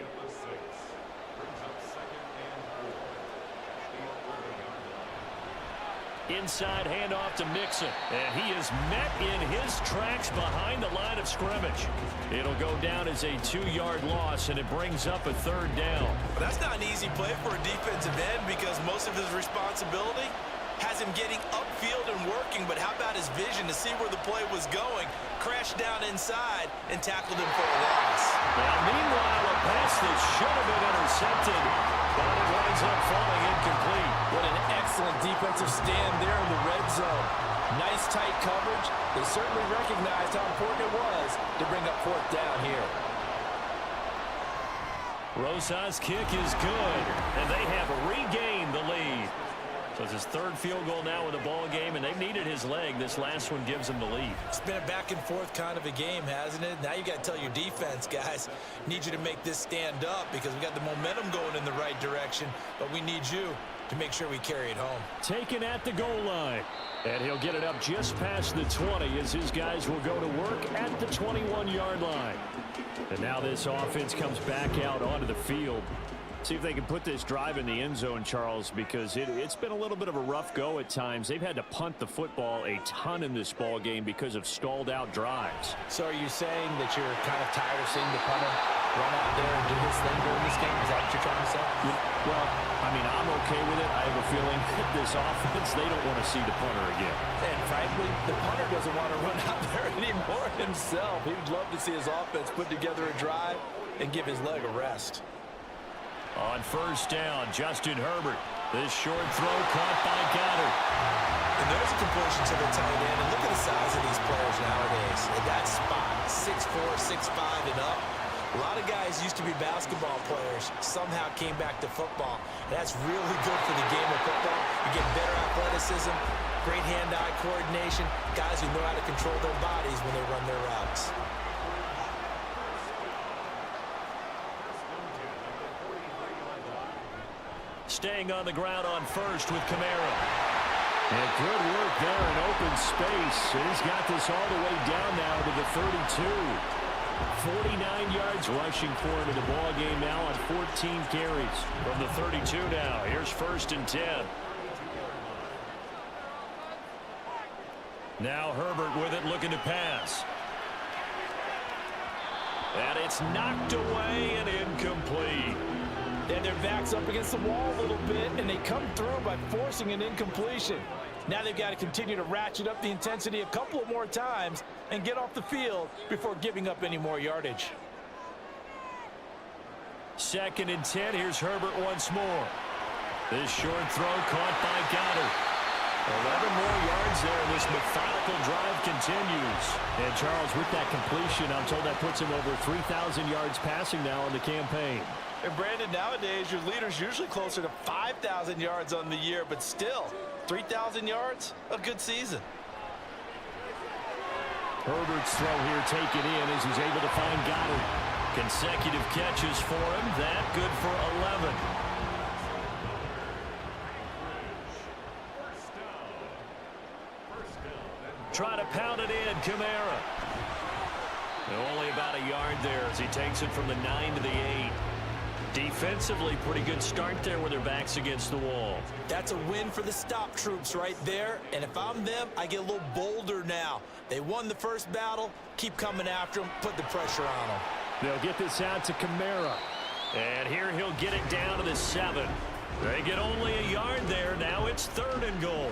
Speaker 5: Inside handoff to Mixon, and he is met in his tracks behind the line of scrimmage. It'll go down as a 2-yard loss, and it brings up a third down.
Speaker 3: But that's not an easy play for a defensive end because most of his responsibility has him getting upfield and working, but how about his vision to see where the play was going, crashed down inside, and tackled him for a loss.
Speaker 5: Now, meanwhile, a pass that should have been intercepted, but it winds up falling incomplete.
Speaker 4: What an excellent defensive stand there in the red zone. Nice tight coverage. They certainly recognized how important it was to bring up fourth down here.
Speaker 5: Rosas' kick is good, and they have regained the lead. So it's his third field goal now in the ball game, and they've needed his leg. This last one gives them the lead.
Speaker 3: It's been a back and forth kind of a game, hasn't it? Now you got to tell your defense, guys, need you to make this stand up because we got the momentum going in the right direction, but we need you to make sure we carry it home.
Speaker 5: Taken at the goal line. And he'll get it up just past the 20 as his guys will go to work at the 21-yard line. And now this offense comes back out onto the field. See if they can put this drive in the end zone, Charles, because it's been a little bit of a rough go at times. They've had to punt the football a ton in this ball game because of stalled-out drives.
Speaker 3: So are you saying that you're kind of tired of seeing the punter run out there and do his thing during this game? Is that what you're trying to say?
Speaker 5: Yeah, well, I mean, I'm okay with it. I have a feeling that this offense, they don't want to see the punter again.
Speaker 4: And frankly, the punter doesn't want to run out there anymore himself. He would love to see his offense put together a drive and give his leg a rest.
Speaker 5: On first down, Justin Herbert. This short throw caught by Goddard.
Speaker 3: And there's a completion to the tight end. And look at the size of these players nowadays. At that spot, 6'4", 6'5", and up. A lot of guys used to be basketball players, somehow came back to football. And that's really good for the game of football. You get better athleticism, great hand-eye coordination, guys who know how to control their bodies when they run their routes.
Speaker 5: Staying on the ground on first with Kamara. And good work there in open space. And he's got this all the way down now to the 32. 49 yards rushing for him in the ball game now on 14 carries. From the 32 now, here's 1st and 10. Now Herbert with it, looking to pass. And it's knocked away and incomplete.
Speaker 4: And their back's up against the wall a little bit, and they come through by forcing an incompletion. Now they've got to continue to ratchet up the intensity a couple of more times and get off the field before giving up any more yardage.
Speaker 5: 2nd and 10. Here's Herbert once more. This short throw caught by Goddard. 11 more yards there, and this methodical drive continues. And Charles, with that completion, I'm told that puts him over 3,000 yards passing now in the campaign.
Speaker 4: And Brandon, nowadays your leader's usually closer to 5,000 yards on the year, but still, 3,000 yards, a good season.
Speaker 5: Herbert's throw here taken in as he's able to find Goddard. Consecutive catches for him. That good for 11. Try to pound it in, Kamara. Only about a yard there as he takes it from the 9 to the 8. Defensively, pretty good start there with their backs against the wall.
Speaker 3: That's a win for the stop troops right there. And if I'm them, I get a little bolder now. They won the first battle. Keep coming after them. Put the pressure on them.
Speaker 5: They'll get this out to Kamara. And here he'll get it down to the 7. They get only a yard there. Now it's 3rd and goal.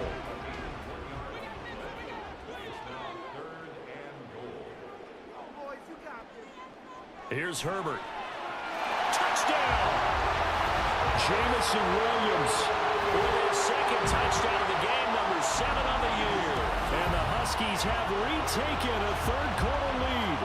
Speaker 5: Here's Herbert. Touchdown! Jamison Williams with his 2nd touchdown of the game, number 7 on the year. And the Huskies have retaken a 3rd quarter lead.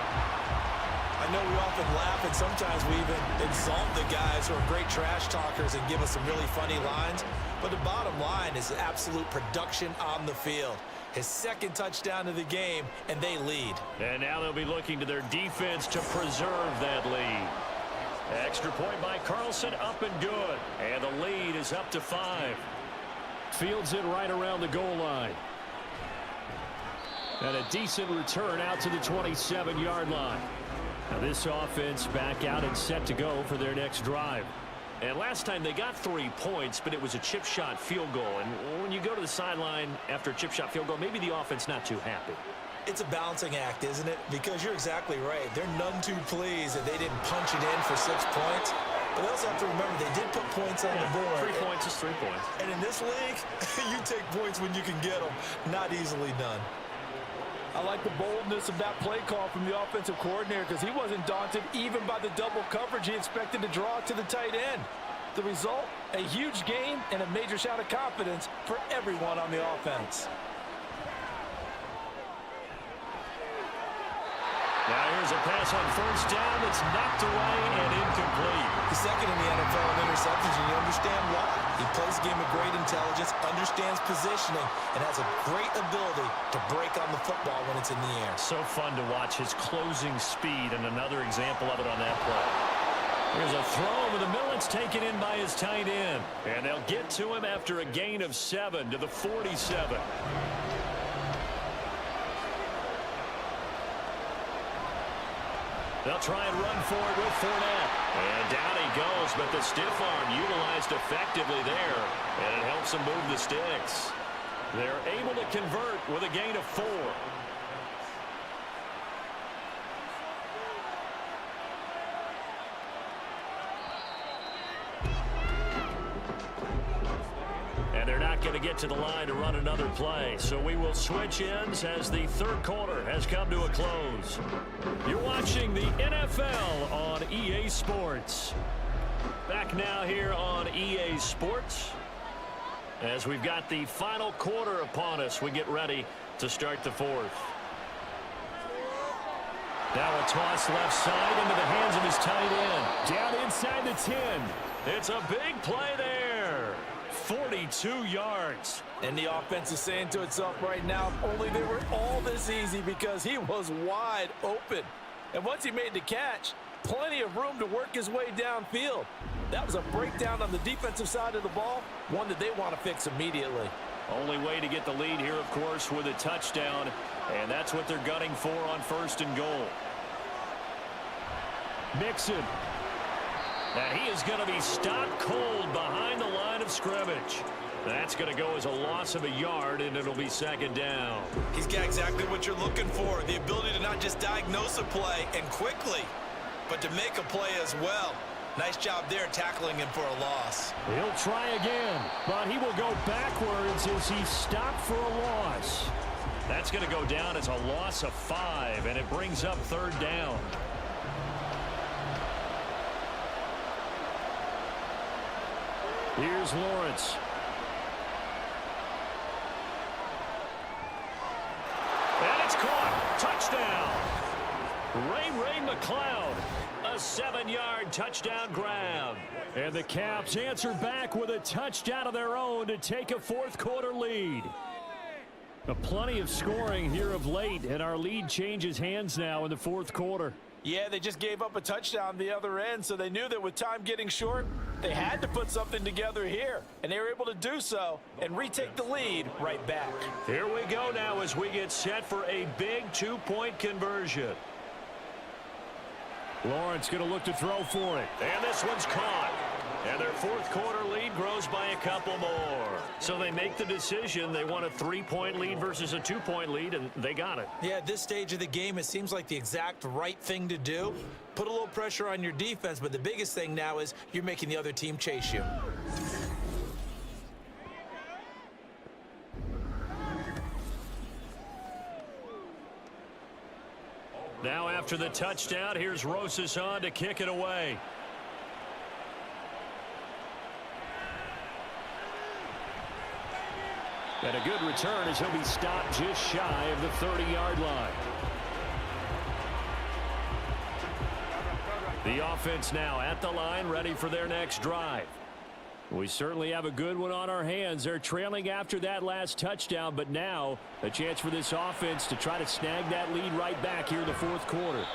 Speaker 3: I know we often laugh, and sometimes we even insult the guys who are great trash talkers and give us some really funny lines. But the bottom line is absolute production on the field. His 2nd touchdown of the game, and they lead.
Speaker 5: And now they'll be looking to their defense to preserve that lead. Extra point by Carlson, up and good. And the lead is up to 5. Fields it right around the goal line. And a decent return out to the 27-yard line. Now this offense back out and set to go for their next drive. And last time they got 3 points, but it was a chip shot field goal. And when you go to the sideline after a chip shot field goal, maybe the offense not too happy.
Speaker 3: It's a balancing act, isn't it? Because you're exactly right. They're none too pleased that they didn't punch it in for 6 points. But they also have to remember they did put points on the board.
Speaker 5: 3 points is 3 points.
Speaker 3: And in this league, you take points when you can get them. Not easily done.
Speaker 4: I like the boldness of that play call from the offensive coordinator because he wasn't daunted even by the double coverage he expected to draw to the tight end. The result, a huge gain and a major shout of confidence for everyone on the offense.
Speaker 5: Now here's a pass on 1st down that's knocked away and incomplete.
Speaker 3: He's 2nd in the NFL in interceptions, and you understand why. He plays the game with great intelligence, understands positioning, and has a great ability to break on the football when it's in the air.
Speaker 5: So fun to watch his closing speed, and another example of it on that play. Here's a throw over the middle. It's taken in by his tight end. And they'll get to him after a gain of 7 to the 47. They'll try and run for it with Fournette. And down he goes, but the stiff arm utilized effectively there. And it helps him move the sticks. They're able to convert with a gain of 4. And they're not going to get to the line to run another play. So we will switch ends as the 3rd quarter has come to a close. You're watching the NFL on EA Sports. Back now here on EA Sports. As we've got the final quarter upon us, we get ready to start the 4th. Now a toss left side into the hands of his tight end. Down inside the 10. It's a big play there. 42 yards.
Speaker 4: And the offense is saying to itself right now, if only they were all this easy, because he was wide open. And once he made the catch, plenty of room to work his way downfield. That was a breakdown on the defensive side of the ball, one that they want to fix immediately.
Speaker 5: Only way to get the lead here, of course, with a touchdown. And that's what they're gunning for on 1st and goal. Mixon. And he is going to be stopped cold behind the line of scrimmage. That's going to go as a loss of a yard, and it'll be second down.
Speaker 3: He's got exactly what you're looking for, the ability to not just diagnose a play and quickly, but to make a play as well. Nice job there tackling him for a loss.
Speaker 5: He'll try again, but he will go backwards as he's stopped for a loss. That's going to go down as a loss of 5, and it brings up third down. Here's Lawrence. And it's caught. Touchdown. Ray McLeod. A 7-yard touchdown grab. And the Caps answer back with a touchdown of their own to take a fourth-quarter lead. Plenty of scoring here of late, and our lead changes hands now in the fourth quarter.
Speaker 4: Yeah, they just gave up a touchdown the other end, so they knew that with time getting short, they had to put something together here. And they were able to do so and retake the lead right back.
Speaker 5: Here we go now as we get set for a big 2-point conversion. Lawrence going to look to throw for it. And this one's caught. And their fourth quarter lead grows by a couple more. So they make the decision. They want a 3-point lead versus a 2-point lead, and they got it.
Speaker 3: Yeah, at this stage of the game, it seems like the exact right thing to do. Put a little pressure on your defense, but the biggest thing now is you're making the other team chase you.
Speaker 5: Now after the touchdown, here's Rosas on to kick it away. And a good return as he'll be stopped just shy of the 30-yard line. The offense now at the line, ready for their next drive. We certainly have a good one on our hands. They're trailing after that last touchdown, but now a chance for this offense to try to snag that lead right back here in the fourth quarter.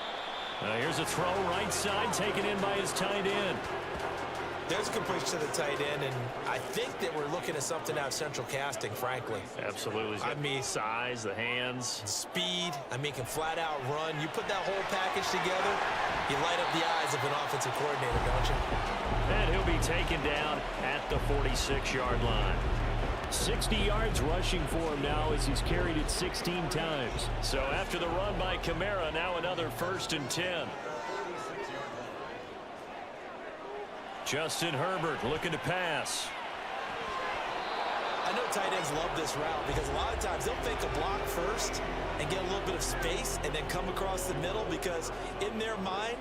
Speaker 5: Here's a throw right side taken in by his tight end.
Speaker 3: There's a good push to the tight end, and I think that we're looking at something out of central casting, frankly.
Speaker 5: Absolutely.
Speaker 3: I mean,
Speaker 5: size, the hands.
Speaker 3: Speed. I mean, can flat out run. You put that whole package together, you light up the eyes of an offensive coordinator, don't you?
Speaker 5: And he'll be taken down at the 46-yard line. 60 yards rushing for him now as he's carried it 16 times. So after the run by Kamara, now another 1st and 10. Justin Herbert looking to pass.
Speaker 3: I know tight ends love this route because a lot of times they'll fake a block first and get a little bit of space and then come across the middle because in their mind,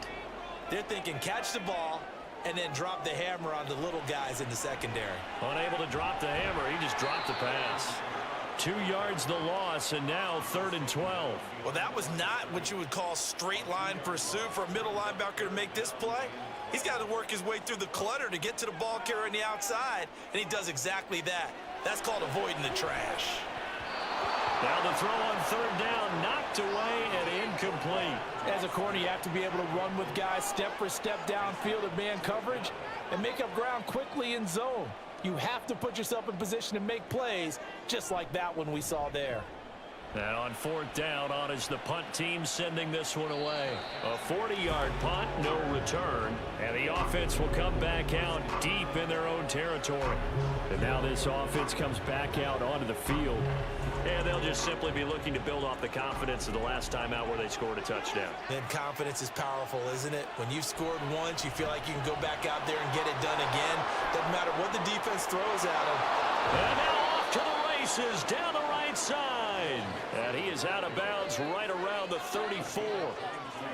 Speaker 3: they're thinking catch the ball and then drop the hammer on the little guys in the secondary.
Speaker 5: Unable to drop the hammer, he just dropped the pass. 2 yards the loss, and now 3rd and 12.
Speaker 3: Well, that was not what you would call straight line pursuit for a middle linebacker to make this play. He's got to work his way through the clutter to get to the ball carrier on the outside, and he does exactly that. That's called avoiding the trash.
Speaker 5: Now the throw on 3rd down, knocked away and incomplete.
Speaker 4: As a corner, you have to be able to run with guys step for step downfield in man coverage and make up ground quickly in zone. You have to put yourself in position to make plays just like that one we saw there.
Speaker 5: And on 4th down, on is the punt team sending this one away. A 40-yard punt, no return. And the offense will come back out deep in their own territory. And now this offense comes back out onto the field. And they'll just simply be looking to build off the confidence of the last time out where they scored a touchdown.
Speaker 3: And confidence is powerful, isn't it? When you've scored once, you feel like you can go back out there and get it done again. Doesn't matter what the defense throws at them.
Speaker 5: And now off to the races down the right side. And he is out of bounds right around the 34.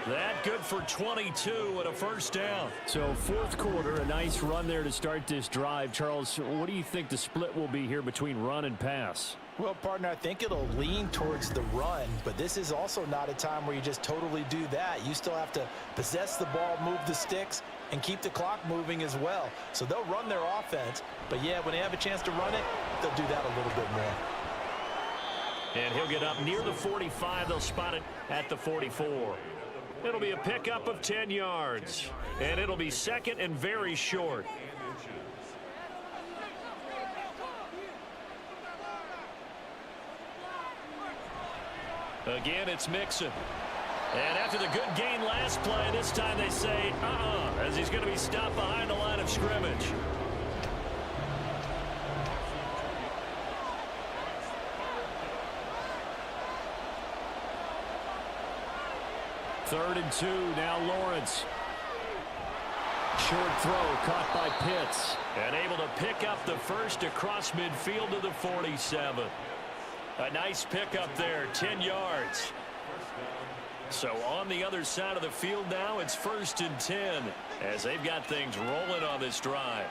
Speaker 5: That good for 22 and a 1st down. So 4th quarter, a nice run there to start this drive. Charles, what do you think the split will be here between run and pass?
Speaker 4: Well, partner, I think it'll lean towards the run, but this is also not a time where you just totally do that. You still have to possess the ball, move the sticks, and keep the clock moving as well. So they'll run their offense, but yeah, when they have a chance to run it, they'll do that a little bit more.
Speaker 5: And he'll get up near the 45. They'll spot it at the 44. It'll be a pickup of 10 yards. And it'll be 2nd and very short. Again, it's Mixon. And after the good gain last play, this time they say, as he's going to be stopped behind the line of scrimmage. Third and 2, now Lawrence. Short throw caught by Pitts. And able to pick up the first across midfield to the 47. A nice pickup there, 10 yards. So on the other side of the field now, it's 1st and 10 as they've got things rolling on this drive.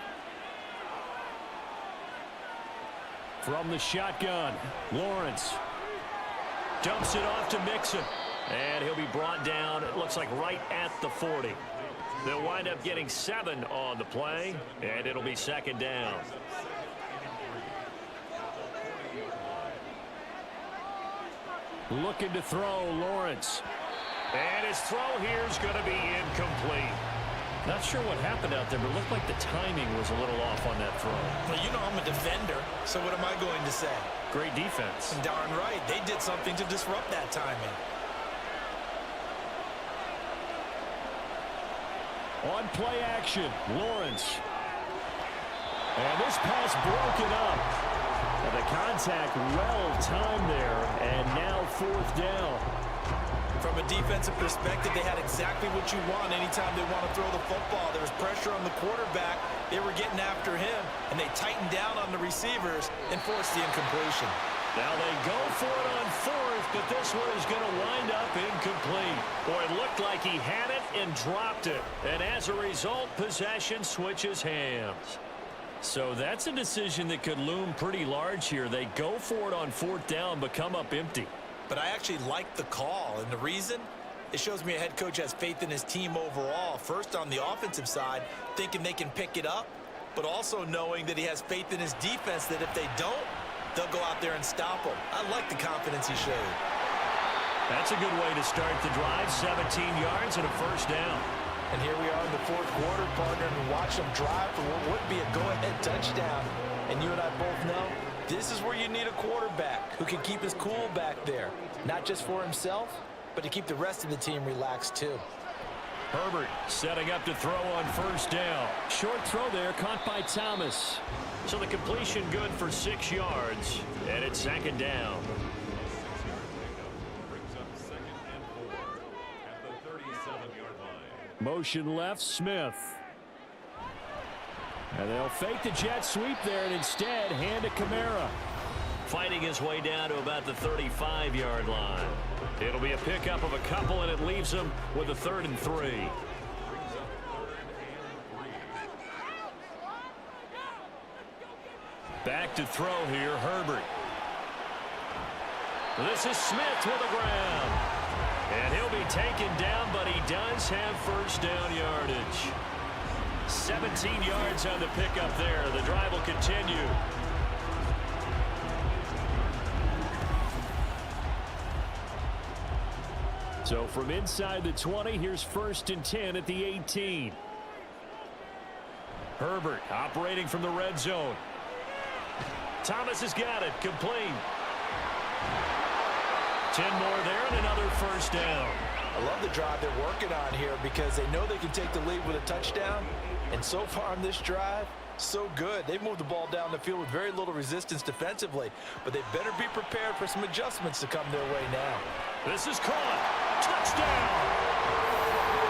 Speaker 5: From the shotgun, Lawrence dumps it off to Mixon. And he'll be brought down, it looks like right at the 40. They'll wind up getting 7 on the play, and it'll be 2nd down. Looking to throw, Lawrence. And his throw here is going to be incomplete. Not sure what happened out there, but it looked like the timing was a little off on that throw.
Speaker 3: Well, you know I'm a defender, so what am I going to say?
Speaker 5: Great defense.
Speaker 3: Darn right. They did something to disrupt that timing.
Speaker 5: On play action, Lawrence. And this pass broken up. And the contact well timed there, and now 4th down.
Speaker 3: From a defensive perspective, they had exactly what you want anytime they want to throw the football. There was pressure on the quarterback. They were getting after him, and they tightened down on the receivers and forced the incompletion.
Speaker 5: Now they go for it on 4th, but this one is going to wind up incomplete. Boy, it looked like he had it and dropped it. And as a result, possession switches hands. So that's a decision that could loom pretty large here. They go for it on 4th down, but come up empty.
Speaker 3: But I actually like the call, and the reason? It shows me a head coach has faith in his team overall. First on the offensive side, thinking they can pick it up, but also knowing that he has faith in his defense that if they don't, they'll go out there and stop them. I like the confidence he showed.
Speaker 5: That's a good way to start the drive. 17 yards and a 1st down.
Speaker 3: And here we are in the 4th quarter, partner, and watch them drive for what would be a go-ahead touchdown. And you and I both know this is where you need a quarterback who can keep his cool back there. Not just for himself, but to keep the rest of the team relaxed too.
Speaker 5: Herbert setting up to throw on 1st down. Short throw there, caught by Thomas. So the completion good for 6 yards, and it's 2nd down.
Speaker 6: Brings up 2nd and 4 at the 37-yard line.
Speaker 5: Motion left, Smith. And they'll fake the jet sweep there and instead hand to Kamara. Fighting his way down to about the 35-yard line. It'll be a pickup of a couple, and it leaves him with a 3rd and 3. Back to throw here, Herbert. This is Smith with the ground. And he'll be taken down, but he does have 1st down yardage. 17 yards on the pickup there. The drive will continue. So from inside the 20, here's 1st and 10 at the 18. Herbert operating from the red zone. Thomas has got it. Complete. 10 more there and another 1st down.
Speaker 3: I love the drive they're working on here because they know they can take the lead with a touchdown. And so far on this drive, so good. They've moved the ball down the field with very little resistance defensively. But they better be prepared for some adjustments to come their way now.
Speaker 5: This is caught. Touchdown.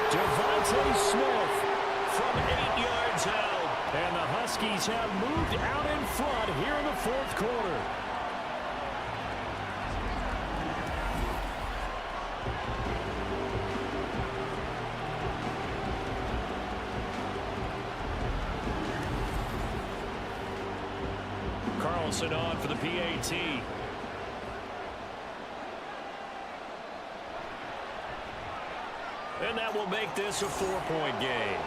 Speaker 5: Devontae Smith from 8 yards out. And the Huskies have moved out in front here in the 4th quarter. Carlson on for the PAT. And that will make this a 4-point game.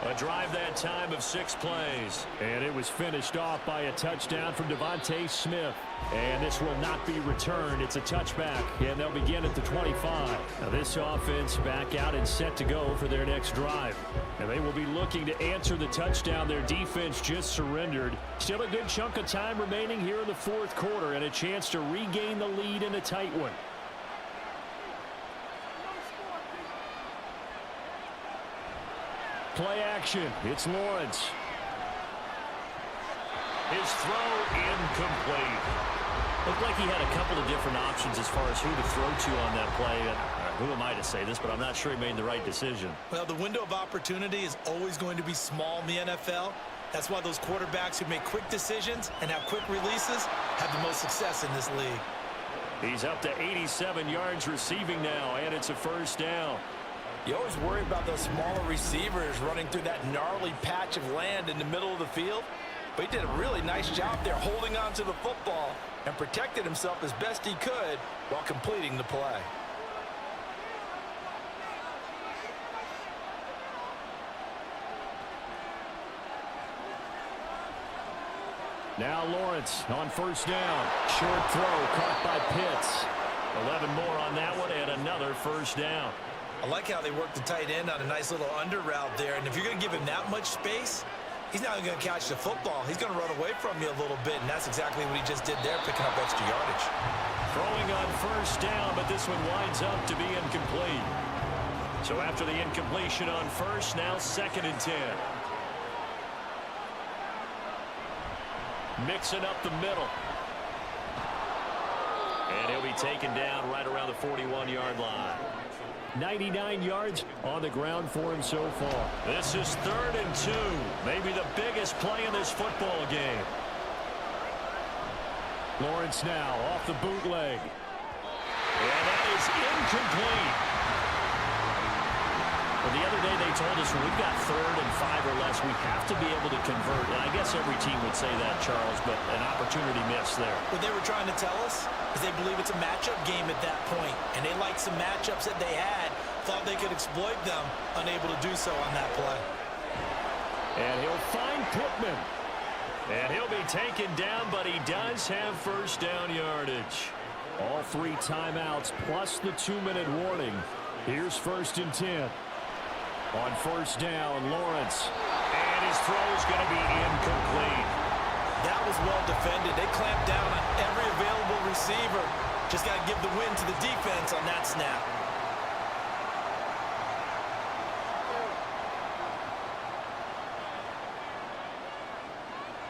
Speaker 5: A drive that time of 6 plays. And it was finished off by a touchdown from Devontae Smith. And this will not be returned. It's a touchback. And they'll begin at the 25. Now this offense back out and set to go for their next drive. And they will be looking to answer the touchdown their defense just surrendered. Still a good chunk of time remaining here in the 4th quarter and a chance to regain the lead in a tight one. play action. It's Lawrence. His throw incomplete. Looked like he had a couple of different options as far as who to throw to on that play. Who am I to say this, but I'm not sure he made the right decision.
Speaker 3: Well, the window of opportunity is always going to be small in the NFL. That's why those quarterbacks who make quick decisions and have quick releases have the most success in this league.
Speaker 5: He's up to 87 yards receiving now, and it's a first down.
Speaker 4: You always worry about those smaller receivers running through that gnarly patch of land in the middle of the field. But he did a really nice job there holding on to the football and protected himself as best he could while completing the play.
Speaker 5: Now Lawrence on first down. Short throw caught by Pitts. 11 more on that one and another first down.
Speaker 3: I like how they work the tight end on a nice little under route there. And if you're going to give him that much space, he's not going to catch the football. He's going to run away from you a little bit, and that's exactly what he just did there, picking up extra yardage.
Speaker 5: Throwing on first down, but this one winds up to be incomplete. So after the incompletion on first, now 2nd and 10. Mixing up the middle. And he'll be taken down right around the 41-yard line. 99 yards on the ground for him so far. This is 3rd and 2. Maybe the biggest play in this football game. Lawrence now off the bootleg. And that is incomplete. Well, the other day they told us when we've got 3rd and 5 or less, we have to be able to convert. And I guess every team would say that, Charles, but an opportunity missed there.
Speaker 3: What they were trying to tell us is they believe it's a matchup game at that point, and they liked some matchups that they had, thought they could exploit them, unable to do so on that play.
Speaker 5: And he'll find Pittman. And he'll be taken down, but he does have first down yardage. All 3 timeouts plus the 2-minute warning. Here's 1st and 10. On first down, Lawrence. And his throw is going to be incomplete.
Speaker 3: That was well defended. They clamped down on every available receiver. Just got to give the win to the defense on that snap.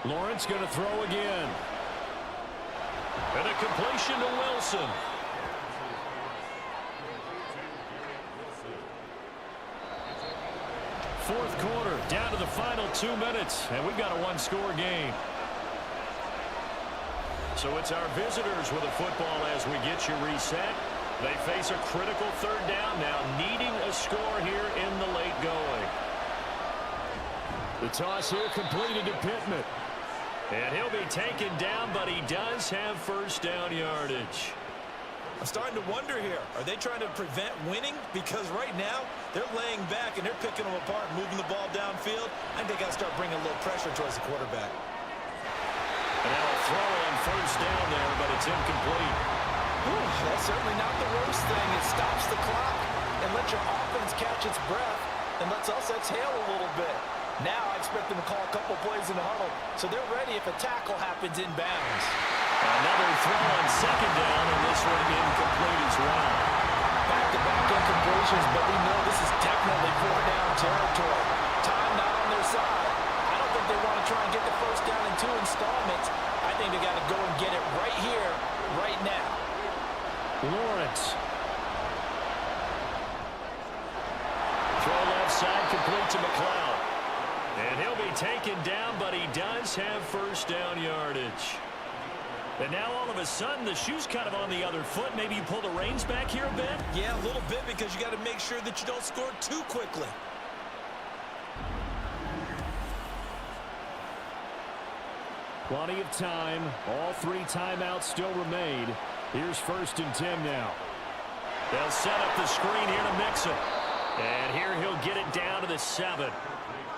Speaker 5: Lawrence going to throw again. And a completion to Wilson. Fourth quarter, down to the final 2 minutes, and we've got a 1-score game. So it's our visitors with the football as we get you reset. They face a critical 3rd down now, needing a score here in the late going. The toss here completed to Pittman. And he'll be taken down, but he does have first down yardage.
Speaker 3: I'm starting to wonder here, are they trying to prevent winning? Because right now, they're laying back and they're picking them apart, moving the ball downfield. I think they got to start bringing a little pressure towards the quarterback.
Speaker 5: And now a throw on first down there, but it's incomplete.
Speaker 4: Whew, that's certainly not the worst thing. It stops the clock and lets your offense catch its breath and lets us exhale a little bit. Now I expect them to call a couple plays in the huddle, so they're ready if a tackle happens inbounds.
Speaker 5: Another throw on 2nd down, and this one incomplete as well.
Speaker 4: Back-to-back incompletions, but we know this is definitely 4-down territory. Time not on their side. I don't think they want to try and get the first down in 2 installments. I think they got to go and get it right here, right now.
Speaker 5: Lawrence. Throw left side, complete to McLeod. And he'll be taken down, but he does have first down yardage. And now all of a sudden, the shoe's kind of on the other foot. Maybe you pull the reins back here a bit?
Speaker 3: Yeah, a little bit, because you got to make sure that you don't score too quickly.
Speaker 5: Plenty of time. All 3 timeouts still remain. Here's 1st and 10 now. They'll set up the screen here to mix it. And here he'll get it down to the 7.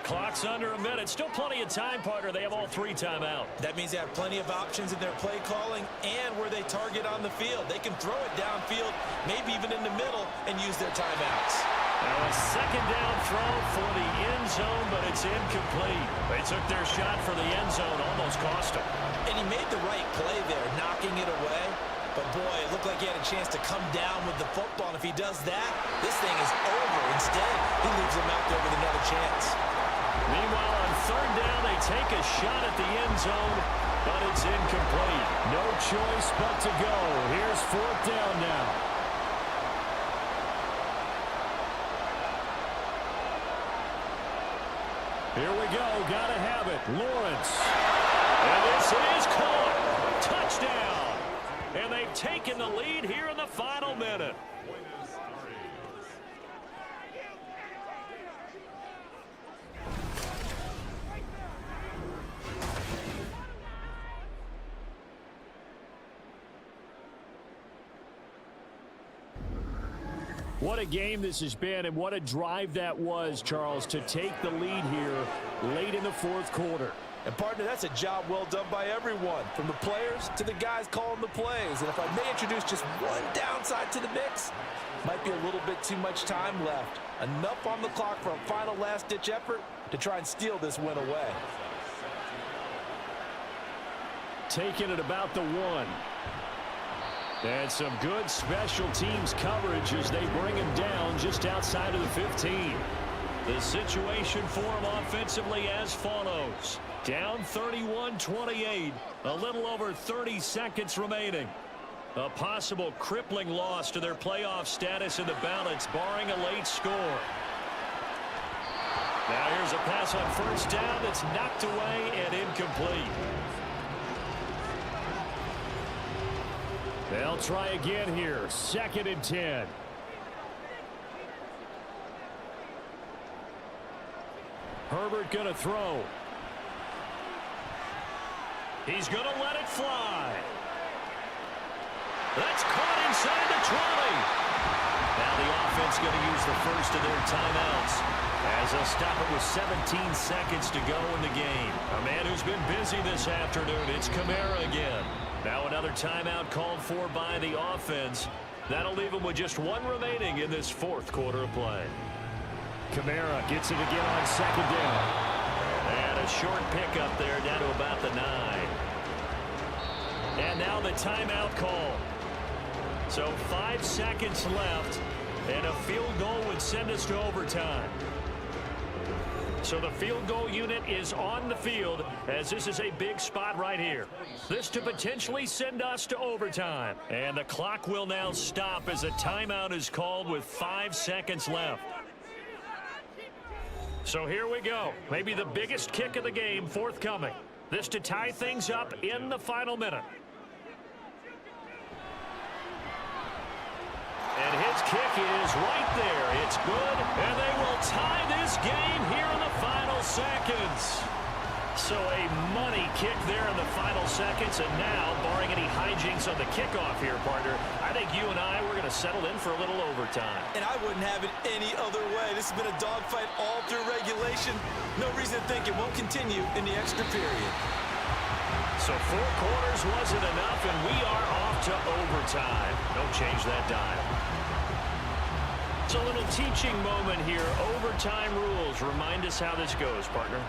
Speaker 5: Clock's under a minute. Still plenty of time, partner. They have all 3 timeout.
Speaker 3: That means they have plenty of options in their play calling and where they target on the field. They can throw it downfield, maybe even in the middle, and use their timeouts.
Speaker 5: Now a 2nd down throw for the end zone, but it's incomplete. They took their shot for the end zone, almost cost them.
Speaker 3: And he made the right play there, knocking it away. But boy, it looked like he had a chance to come down with the football, and if he does that, this thing is over. Instead, he leaves him out there with another chance.
Speaker 5: Meanwhile, on third down, they take a shot at the end zone, but it's incomplete. No choice but to go. Here's fourth down now. Here we go. Gotta have it. Lawrence. And this is caught. Touchdown. And they've taken the lead here in the final minute. What a game this has been, and what a drive that was, Charles, to take the lead here late in the fourth quarter.
Speaker 4: And, partner, that's a job well done by everyone, from the players to the guys calling the plays. And if I may introduce just one downside to the mix, might be a little bit too much time left. Enough on the clock for a final last-ditch effort to try and steal this win away.
Speaker 5: Taking it about the 1. And some good special teams coverage as they bring him down just outside of the 15. The situation for him offensively as follows. Down 31-28. A little over 30 seconds remaining. A possible crippling loss to their playoff status in the balance, barring a late score. Now here's a pass on first down that's knocked away and incomplete. They'll try again here. 2nd and 10. Herbert going to throw. He's going to let it fly. That's caught inside the 20. Now the offense going to use the first of their timeouts as they'll stop it with 17 seconds to go in the game. A man who's been busy this afternoon. It's Kamara again. Now another timeout called for by the offense. That'll leave him with just one remaining in this fourth quarter of play. Kamara gets it again on 2nd down. And a short pickup there down to about the 9. And now the timeout call. So 5 seconds left, and a field goal would send us to overtime. So the field goal unit is on the field as this is a big spot right here. This to potentially send us to overtime. And the clock will now stop as a timeout is called with 5 seconds left. So here we go. Maybe the biggest kick of the game forthcoming. This to tie things up in the final minute. And his kick is right there. It's good, and they will tie this game here in the final seconds. So a money kick there in the final seconds, and now, barring any hijinks on the kickoff here, partner, I think you and I, we're going to settle in for a little overtime.
Speaker 3: And I wouldn't have it any other way. This has been a dogfight all through regulation. No reason to think it won't continue in the extra period.
Speaker 5: So 4 quarters wasn't enough, and we are off to overtime. Don't change that dial. It's a little teaching moment here. Overtime rules. Remind us how this goes, partner.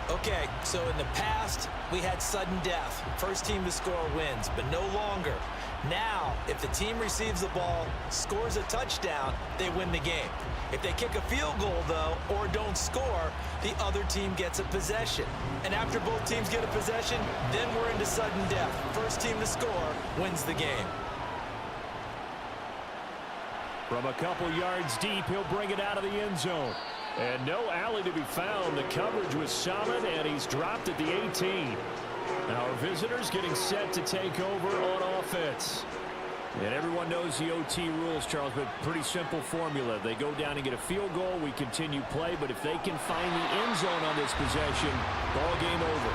Speaker 3: Okay, so in the past, we had sudden death. First team to score wins, but no longer. Now, if the team receives the ball, scores a touchdown, they win the game. If they kick a field goal, though, or don't score, the other team gets a possession. And after both teams get a possession, then we're into sudden death. First team to score wins the game.
Speaker 5: From a couple yards deep, he'll bring it out of the end zone. And no alley to be found. The coverage was solid, and he's dropped at the 18. Our visitors getting set to take over on offense. And everyone knows the OT rules, Charles, but pretty simple formula. They go down and get a field goal, we continue play, but if they can find the end zone on this possession, ball game over.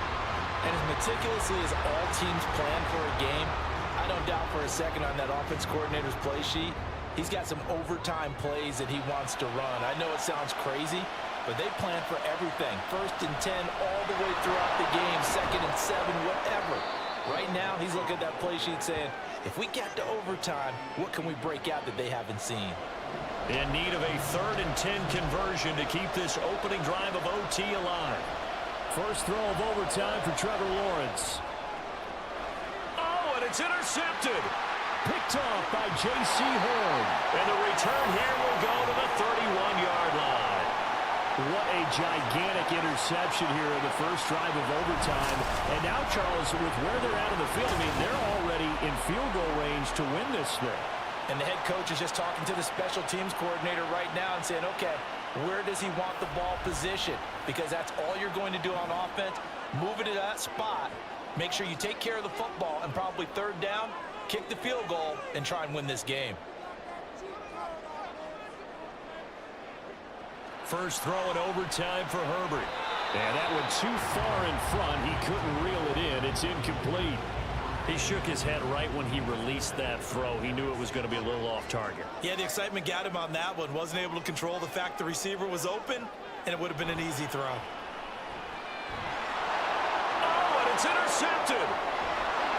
Speaker 3: And as meticulously as all teams plan for a game, I don't doubt for a second on that offense coordinator's play sheet, he's got some overtime plays that he wants to run. I know it sounds crazy, but they plan for everything. 1st and 10 all the way throughout the game, 2nd and 7, whatever. Right now, he's looking at that play sheet saying, if we get to overtime, what can we break out that they haven't seen?
Speaker 5: In need of a 3rd and 10 conversion to keep this opening drive of OT alive. First throw of overtime for Trevor Lawrence. Oh, and it's intercepted. Picked off by J.C. Horn.
Speaker 2: And the return here will go to the 31-yard line.
Speaker 5: What a gigantic interception here in the first drive of overtime. And now, Charles, with where they're at in the field, I mean, they're already in field goal range to win this thing.
Speaker 3: And the head coach is just talking to the special teams coordinator right now and saying, okay, where does he want the ball positioned? Because that's all you're going to do on offense. Move it to that spot. Make sure you take care of the football, and probably third down, kick the field goal, and try and win this game.
Speaker 2: First throw in overtime for Herbert.
Speaker 5: And that one too far in front. He couldn't reel it in. It's incomplete.
Speaker 2: He shook his head right when he released that throw. He knew it was going to be a little off target.
Speaker 3: Yeah, the excitement got him on that one. Wasn't able to control the fact the receiver was open, and it would have been an easy throw.
Speaker 2: Oh, and it's intercepted.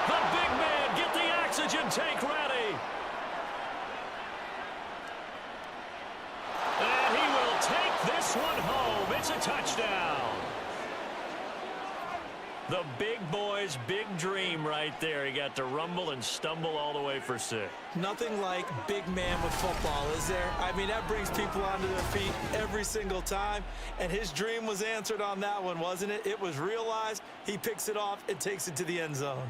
Speaker 2: The big man, get the oxygen tank ready. And he will take this one home. It's a touchdown. The big boy's big dream right there. He got to rumble and stumble all the way for 6.
Speaker 3: Nothing like big man with football, is there? I mean, that brings people onto their feet every single time. And his dream was answered on that one, wasn't it? It was realized. He picks it off and takes it to the end zone.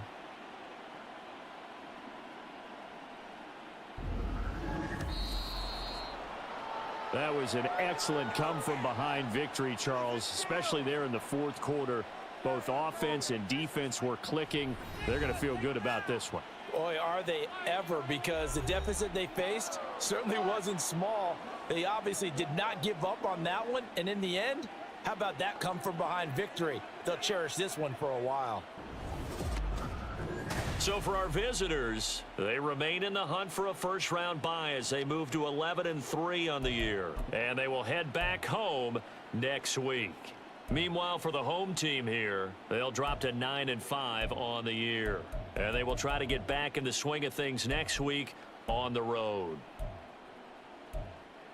Speaker 5: That was an excellent come-from-behind victory, Charles, especially there in the fourth quarter. Both offense and defense were clicking. They're going to feel good about this one.
Speaker 3: Boy, are they ever, because the deficit they faced certainly wasn't small. They obviously did not give up on that one, and in the end, how about that come-from-behind victory? They'll cherish this one for a while.
Speaker 2: So for our visitors, they remain in the hunt for a first-round bye as they move to 11-3 on the year. And they will head back home next week. Meanwhile, for the home team here, they'll drop to 9-5 on the year. And they will try to get back in the swing of things next week on the road.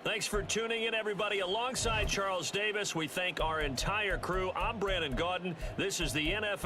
Speaker 2: Thanks for tuning in, everybody. Alongside Charles Davis, we thank our entire crew. I'm Brandon Gaudin. This is the NFL.